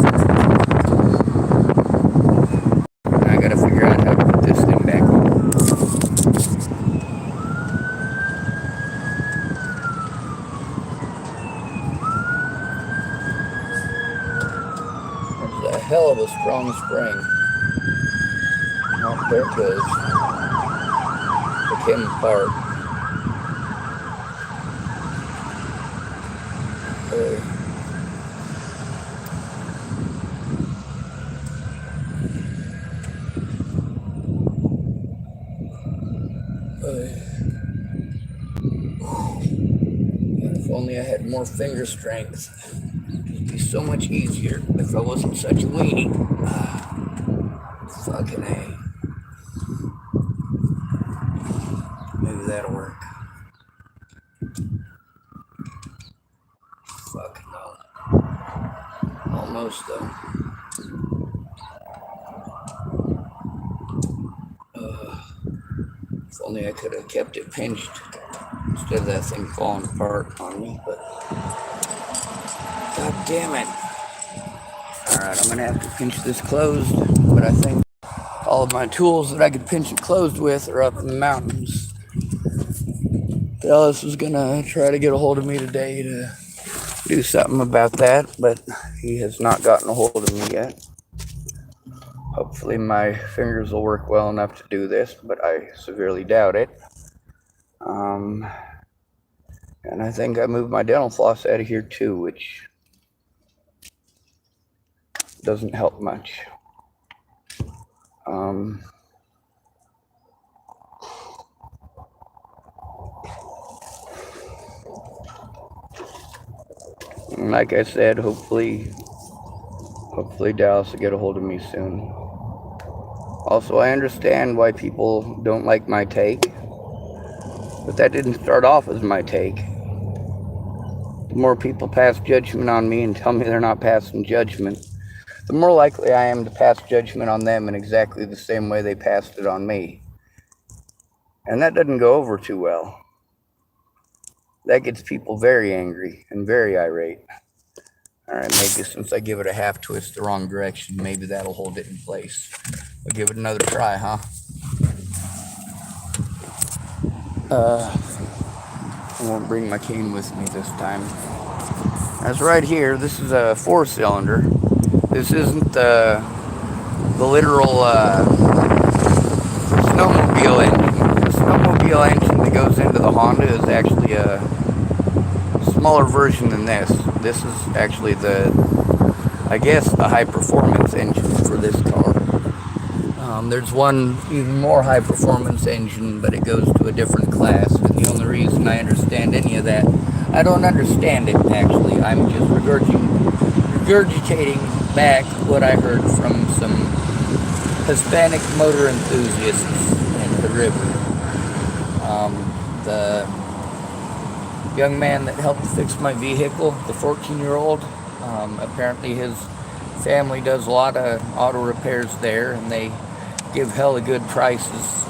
Now I gotta figure out how to put this thing back on. There's a hell of a strong spring. Oh, there it goes. It came apart. more finger strength. It'd be so much easier if I wasn't such a weenie. Fucking A. Maybe that'll work. Fuck no. Almost though. If only I could have kept it pinched instead of that thing falling apart on me, but god damn it. Alright, I'm gonna have to pinch this closed, but I think all of my tools that I could pinch it closed with are up in the mountains. Ellis was gonna try to get a hold of me today to do something about that, but he has not gotten a hold of me yet. Hopefully my fingers will work well enough to do this, but I severely doubt it. And I think I moved my dental floss out of here too, which doesn't help much. Like I said, hopefully Dallas will get a hold of me soon. Also, I understand why people don't like my take, but that didn't start off as my take. The more people pass judgment on me and tell me they're not passing judgment, the more likely I am to pass judgment on them in exactly the same way they passed it on me. And that doesn't go over too well. That gets people very angry and very irate. Alright, maybe since I give it a half twist the wrong direction, maybe that'll hold it in place. We'll give it another try, huh? I won't bring my cane with me this time. That's right here. This is a 4-cylinder. This isn't the literal snowmobile engine. The snowmobile engine that goes into the Honda is actually a smaller version than this. This is actually I guess the high performance engine for this car. There's one even more high performance engine, but it goes to a different class. And the only reason I understand any of that, I don't understand it actually. I'm just regurgitating back what I heard from some Hispanic motor enthusiasts in the river. The young man that helped fix my vehicle, the 14-year-old, apparently his family does a lot of auto repairs there, and they give hella good prices,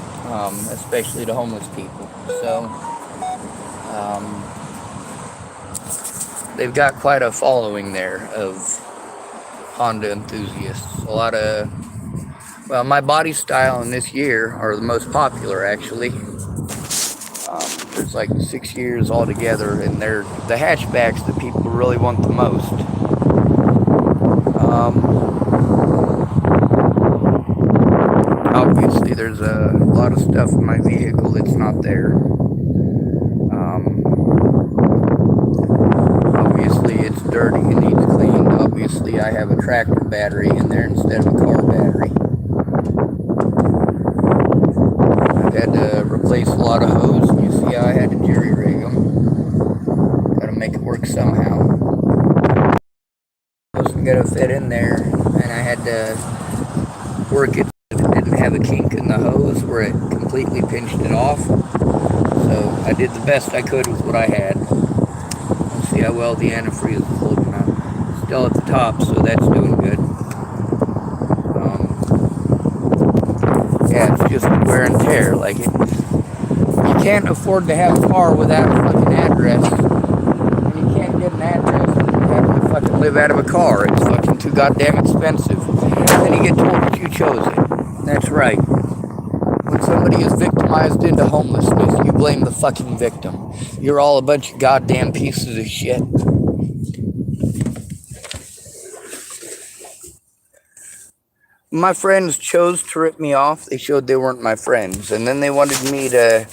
especially to homeless people. So they've got quite a following there of Honda enthusiasts. A lot of, well, my body style in this year are the most popular actually. There's like 6 years altogether, and they're the hatchbacks that people really want the most. Obviously, there's a lot of stuff in my vehicle that's not there. Obviously, it's dirty and needs cleaned. Obviously, I have a tractor battery in there instead of a car battery. I've had to replace a lot of hose. You see how I had to jerry rig them. Got to make it work somehow. Wasn't gonna fit in there, and I had to work it. It didn't have a kink in the hose where it completely pinched it off. So I did the best I could with what I had. Let's see how well the antifreeze is holding up. Still at the top, so that's doing good. Yeah, it's just wear and tear. Like it, you can't afford to have a car without a fucking address. And you can't get an address without having to fucking live out of a car. It's fucking too goddamn expensive. And then you get told that you chose it. That's right. When somebody is victimized into homelessness, you blame the fucking victim. You're all a bunch of goddamn pieces of shit. My friends chose to rip me off. They showed they weren't my friends. And then they wanted me to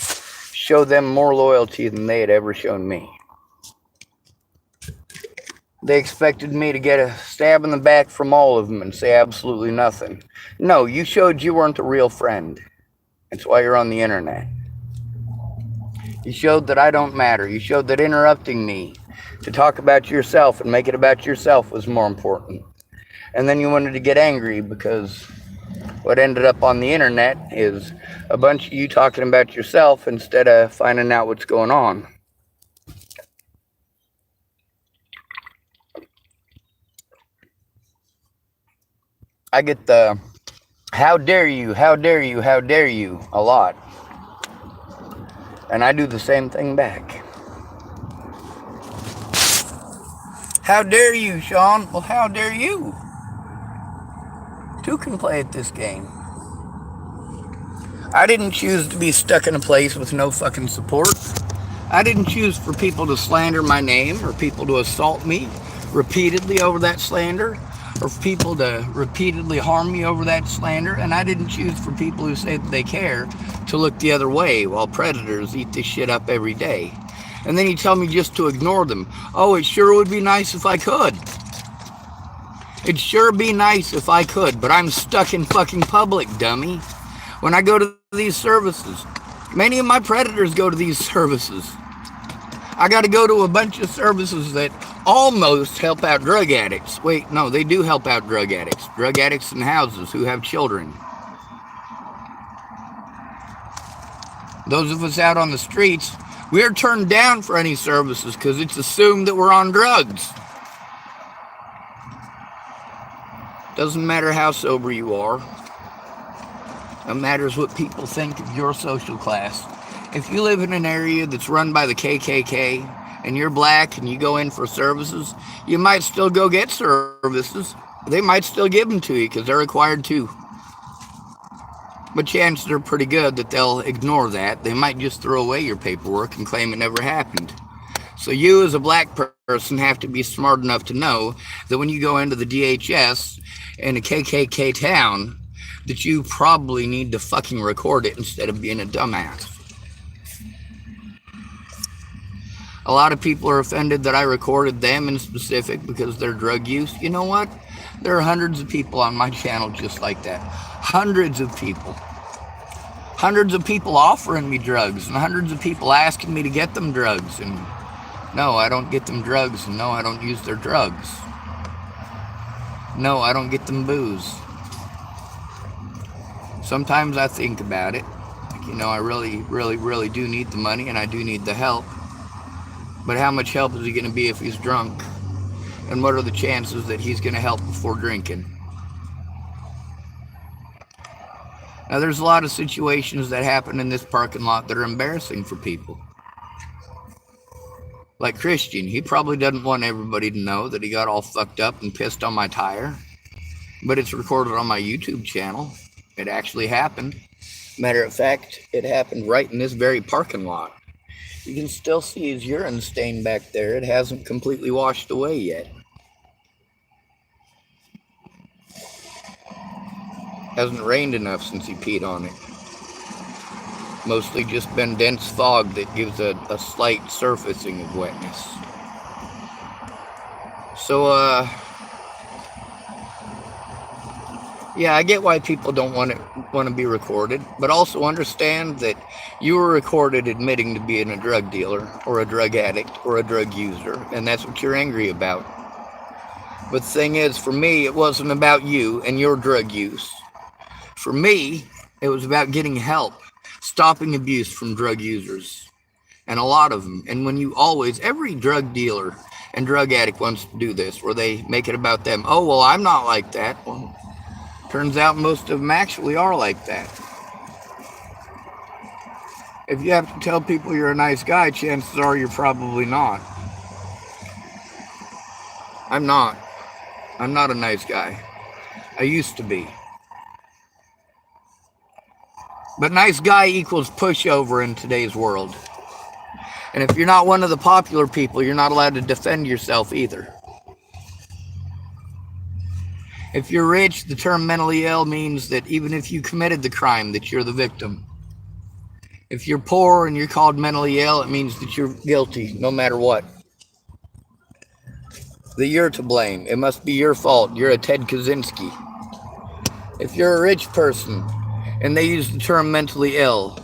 show them more loyalty than they had ever shown me. They expected me to get a stab in the back from all of them and say absolutely nothing. No, you showed you weren't a real friend. That's why you're on the internet. You showed that I don't matter. You showed that interrupting me To talk about yourself and make it about yourself was more important. And then you wanted to get angry because what ended up on the internet is a bunch of you talking about yourself instead of finding out what's going on. I get the how dare you, how dare you, how dare you a lot. And I do the same thing back. How dare you, Sean? Well, how dare you? Two can play at this game. I didn't choose to be stuck in a place with no fucking support. I didn't choose for people to slander my name or people to assault me repeatedly over that slander or for people to repeatedly harm me over that slander. And I didn't choose for people who say that they care to look the other way while predators eat this shit up every day. And then you tell me just to ignore them. Oh, it sure would be nice if I could. It'd sure be nice if I could, but I'm stuck in fucking public, dummy. When I go to these services, many of my predators go to these services. I got to go to a bunch of services that almost help out drug addicts. Wait, no, they do help out drug addicts. Drug addicts in houses who have children. Those of us out on the streets, we're turned down for any services because it's assumed that we're on drugs. Doesn't matter how sober you are. It matters what people think of your social class. If you live in an area that's run by the KKK and you're black and you go in for services, you might still go get services. They might still give them to you because they're required to. But chances are pretty good that they'll ignore that. They might just throw away your paperwork and claim it never happened. So you as a black person have to be smart enough to know that when you go into the DHS in a KKK town, that you probably need to fucking record it instead of being a dumbass. A lot of people are offended that I recorded them in specific because of their drug use. You know what? There are hundreds of people on my channel just like that. Hundreds of people. Hundreds of people offering me drugs and hundreds of people asking me to get them drugs. And no, I don't get them drugs. And no, I don't use their drugs. No, I don't get them booze. Sometimes I think about it. Like, you know, I really do need the money and I do need the help. But how much help is he going to be if he's drunk? And what are the chances that he's going to help before drinking? Now, there's a lot of situations that happen in this parking lot that are embarrassing for people. Like Christian, he probably doesn't want everybody to know that he got all fucked up and pissed on my tire. But it's recorded on my YouTube channel. It actually happened. Matter of fact, it happened right in this very parking lot. You can still see his urine stain back there. It hasn't completely washed away yet. Hasn't rained enough since he peed on it. Mostly just been dense fog that gives a slight surfacing of wetness. So, yeah, I get why people don't want to be recorded, but also understand that you were recorded admitting to being a drug dealer or a drug addict or a drug user, and that's what you're angry about. But the thing is, for me, it wasn't about you and your drug use. For me, it was about getting help, stopping abuse from drug users, and a lot of them. And when you every drug dealer and drug addict wants to do this, where they make it about them. Oh, well, I'm not like that. Well, turns out most of them actually are like that. If you have to tell people you're a nice guy, chances are you're probably not. I'm not. I'm not a nice guy. I used to be. But nice guy equals pushover in today's world. And if you're not one of the popular people, you're not allowed to defend yourself either. If you're rich, the term mentally ill means that even if you committed the crime, that you're the victim. If you're poor and you're called mentally ill, it means that you're guilty, no matter what. That you're to blame. It must be your fault. You're a Ted Kaczynski. If you're a rich person and they use the term mentally ill,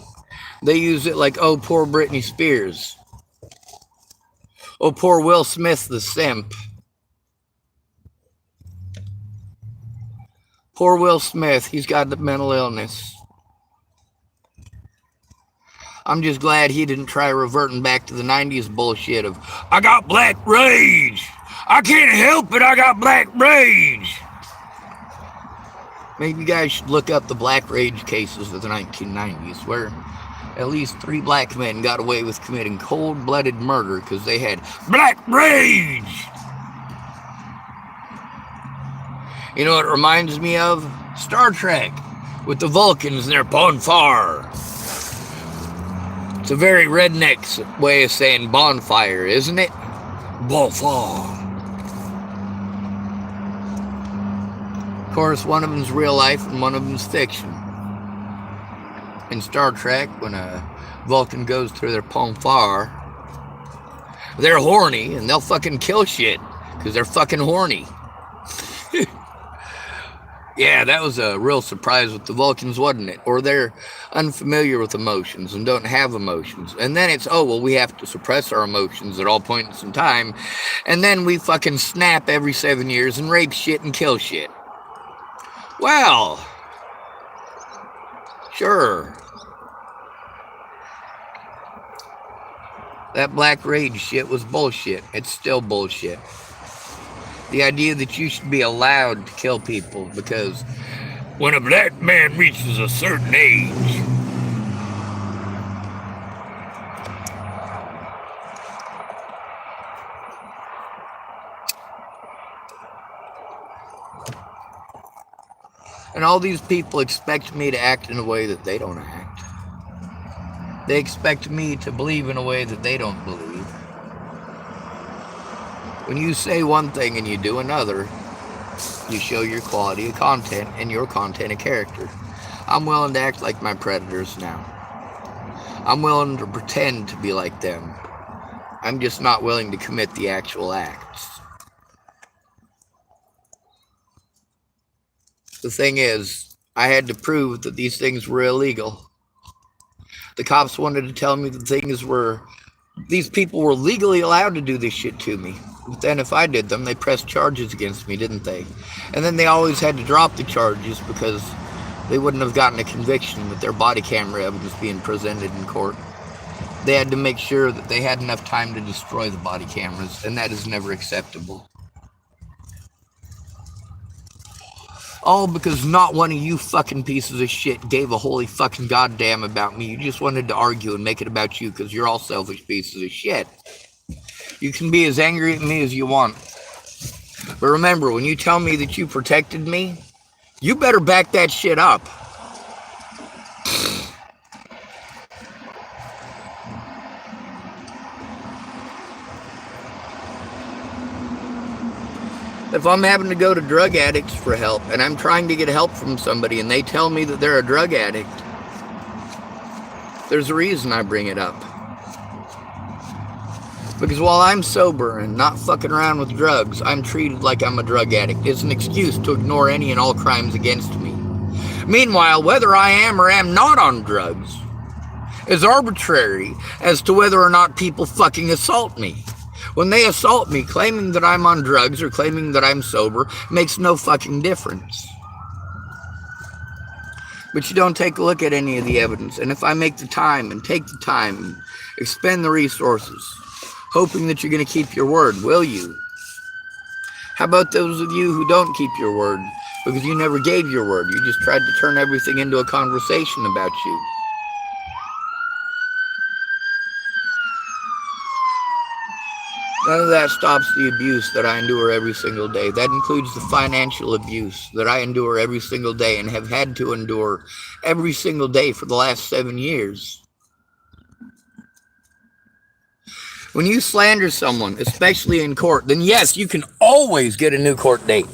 they use it like, oh, poor Britney Spears. Oh, poor Will Smith, the simp. Poor Will Smith, he's got the mental illness. I'm just glad he didn't try reverting back to the 90s bullshit of, I got black rage. I can't help it, I got black rage. Maybe you guys should look up the black rage cases of the 1990s, where at least 3 black men got away with committing cold-blooded murder because they had black rage. You know what it reminds me of? Star Trek, with the Vulcans and their bonfire. It's a very redneck way of saying bonfire, isn't it? Bonfire. Of course, one of them's real life and one of them's fiction. In Star Trek, when a Vulcan goes through their bonfire, they're horny and they'll fucking kill shit because they're fucking horny. Yeah, that was a real surprise with the Vulcans, wasn't it? Or they're unfamiliar with emotions and don't have emotions. And then it's, oh, well, we have to suppress our emotions at all points in time. And then we fucking snap every 7 years and rape shit and kill shit. Well, sure. That black rage shit was bullshit. It's still bullshit. The idea that you should be allowed to kill people because when a black man reaches a certain age, and all these people expect me to act in a way that they don't act. They expect me to believe in a way that they don't believe. When you say one thing and you do another, you show your quality of content and your content of character. I'm willing to act like my predators now. I'm willing to pretend to be like them. I'm just not willing to commit the actual acts. The thing is, I had to prove that these things were illegal. The cops wanted to tell me that these people were legally allowed to do this shit to me. But then if I did them, they pressed charges against me, didn't they? And then they always had to drop the charges because they wouldn't have gotten a conviction with their body camera evidence being presented in court. They had to make sure that they had enough time to destroy the body cameras, and that is never acceptable. All because not one of you fucking pieces of shit gave a holy fucking goddamn about me. You just wanted to argue and make it about you because you're all selfish pieces of shit. You can be as angry at me as you want. But remember, when you tell me that you protected me, you better back that shit up. If I'm having to go to drug addicts for help and I'm trying to get help from somebody and they tell me that they're a drug addict, there's a reason I bring it up. Because while I'm sober and not fucking around with drugs, I'm treated like I'm a drug addict. It's an excuse to ignore any and all crimes against me. Meanwhile, whether I am or am not on drugs is arbitrary as to whether or not people fucking assault me. When they assault me, claiming that I'm on drugs or claiming that I'm sober makes no fucking difference. But you don't take a look at any of the evidence. And if I make the time and take the time and expend the resources, hoping that you're going to keep your word, will you? How about those of you who don't keep your word because you never gave your word? You just tried to turn everything into a conversation about you. None of that stops the abuse that I endure every single day. That includes the financial abuse that I endure every single day and have had to endure every single day for the last 7 years. When you slander someone, especially in court, then yes, you can always get a new court date.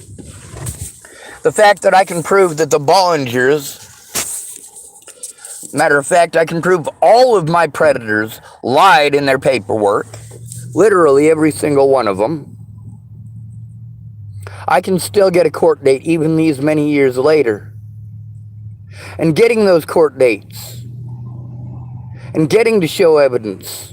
The fact that I can prove that the Bollingers, matter of fact, I can prove all of my predators lied in their paperwork, literally every single one of them, I can still get a court date even these many years later. And getting those court dates and getting to show evidence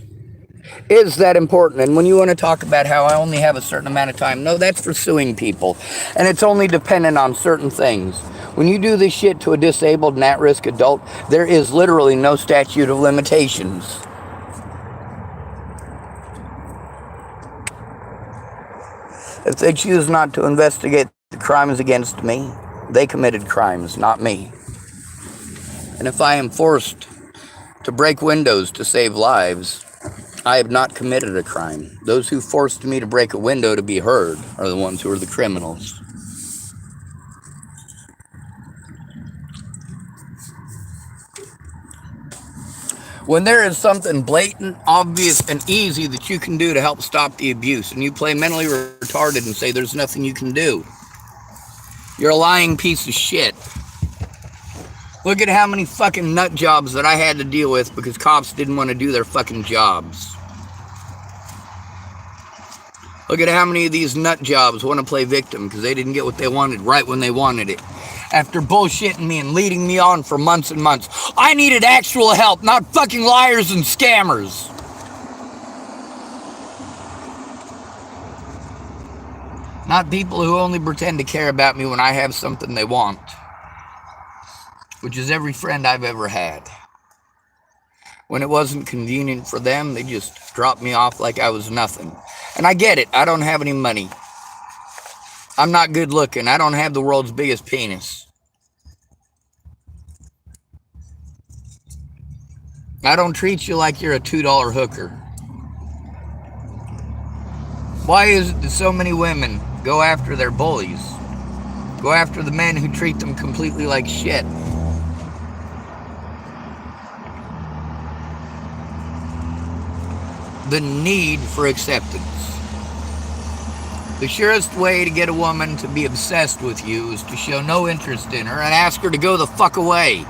is that important. And when you want to talk about how I only have a certain amount of time, no, that's for suing people. And it's only dependent on certain things. When you do this shit to a disabled and at-risk adult, there is literally no statute of limitations. If they choose not to investigate the crimes against me, they committed crimes, not me. And if I am forced to break windows to save lives, I have not committed a crime. Those who forced me to break a window to be heard are the ones who are the criminals. When there is something blatant, obvious, and easy that you can do to help stop the abuse, and you play mentally retarded and say there's nothing you can do, you're a lying piece of shit. Look at how many fucking nut jobs that I had to deal with because cops didn't want to do their fucking jobs. Look at how many of these nut jobs want to play victim because they didn't get what they wanted right when they wanted it. After bullshitting me and leading me on for months and months. I needed actual help, not fucking liars and scammers. Not people who only pretend to care about me when I have something they want. Which is every friend I've ever had. When it wasn't convenient for them, they just dropped me off like I was nothing. And I get it, I don't have any money. I'm not good looking, I don't have the world's biggest penis. I don't treat you like you're a $2 hooker. Why is it that so many women go after their bullies? Go after the men who treat them completely like shit? The need for acceptance. The surest way to get a woman to be obsessed with you is to show no interest in her and ask her to go the fuck away.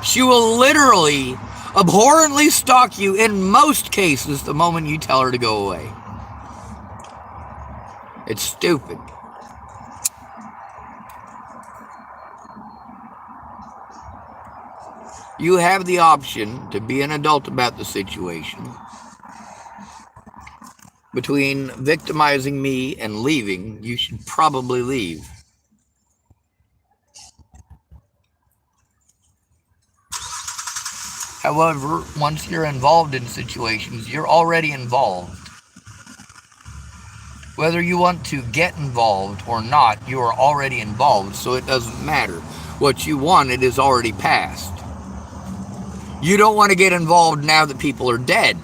She will literally, abhorrently stalk you in most cases the moment you tell her to go away. It's stupid. You have the option to be an adult about the situation. Between victimizing me and leaving, you should probably leave. However, once you're involved in situations, you're already involved. Whether you want to get involved or not, you are already involved, so it doesn't matter. What you wanted is already past. You don't want to get involved now that people are dead.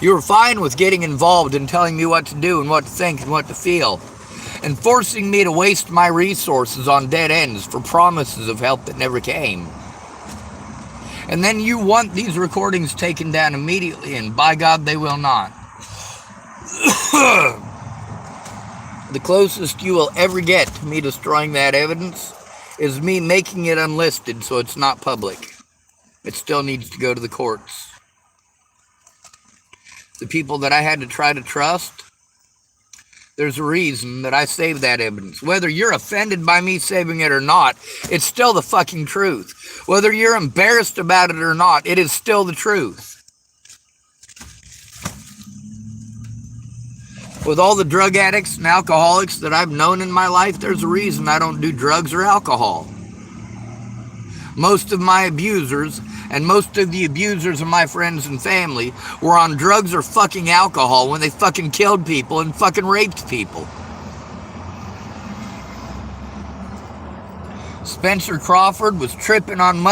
You were fine with getting involved and telling me what to do and what to think and what to feel, and forcing me to waste my resources on dead ends for promises of help that never came. And then you want these recordings taken down immediately, and by God, they will not. The closest you will ever get to me destroying that evidence is me making it unlisted so it's not public. It still needs to go to the courts. The people that I had to try to trust, there's a reason that I saved that evidence. Whether you're offended by me saving it or not, it's still the fucking truth. Whether you're embarrassed about it or not, it is still the truth. With all the drug addicts and alcoholics that I've known in my life, there's a reason I don't do drugs or alcohol. Most of my abusers and most of the abusers of my friends and family were on drugs or fucking alcohol when they fucking killed people and fucking raped people. Spencer Crawford was tripping on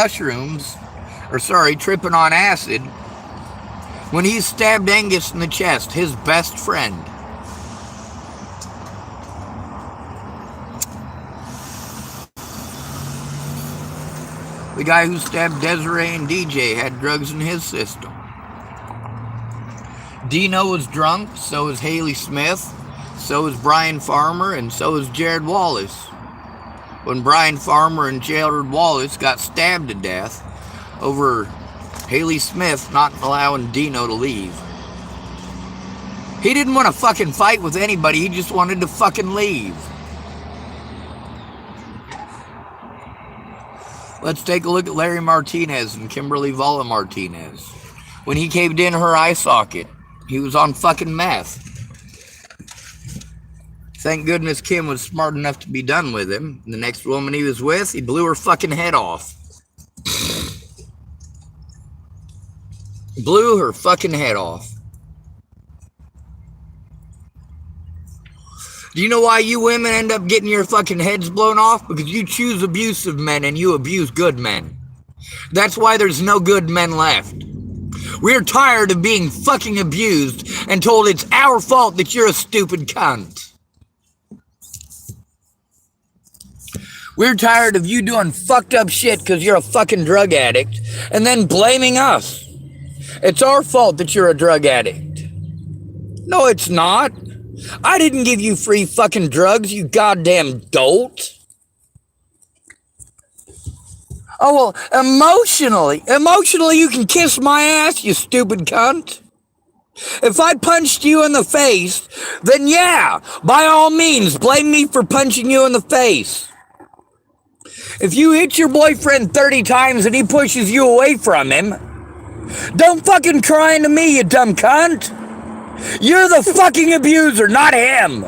tripping on acid when he stabbed Angus in the chest, his best friend. The guy who stabbed Desiree and DJ had drugs in his system. Dino was drunk, so was Haley Smith, so was Brian Farmer, and so was Jared Wallace. When Brian Farmer and Jared Wallace got stabbed to death over Haley Smith not allowing Dino to leave. He didn't want to fucking fight with anybody, he just wanted to fucking leave. Let's take a look at Larry Martinez and Kimberly Valla Martinez. when he caved in her eye socket. He was on fucking meth. Thank goodness Kim was smart enough to be done with him. The next woman he was with, he blew her fucking head off. Blew her fucking head off. Do you know why you women end up getting your fucking heads blown off? Because you choose abusive men and you abuse good men. That's why there's no good men left. We're tired of being fucking abused and told it's our fault that you're a stupid cunt. We're tired of you doing fucked up shit because you're a fucking drug addict and then blaming us. It's our fault that you're a drug addict. No, it's not. I didn't give you free fucking drugs, you goddamn dolt. Oh, well, emotionally you can kiss my ass, you stupid cunt. If I punched you in the face, then yeah, by all means, blame me for punching you in the face. If you hit your boyfriend 30 times and he pushes you away from him, don't fucking cry into me, you dumb cunt. You're the fucking abuser, not him.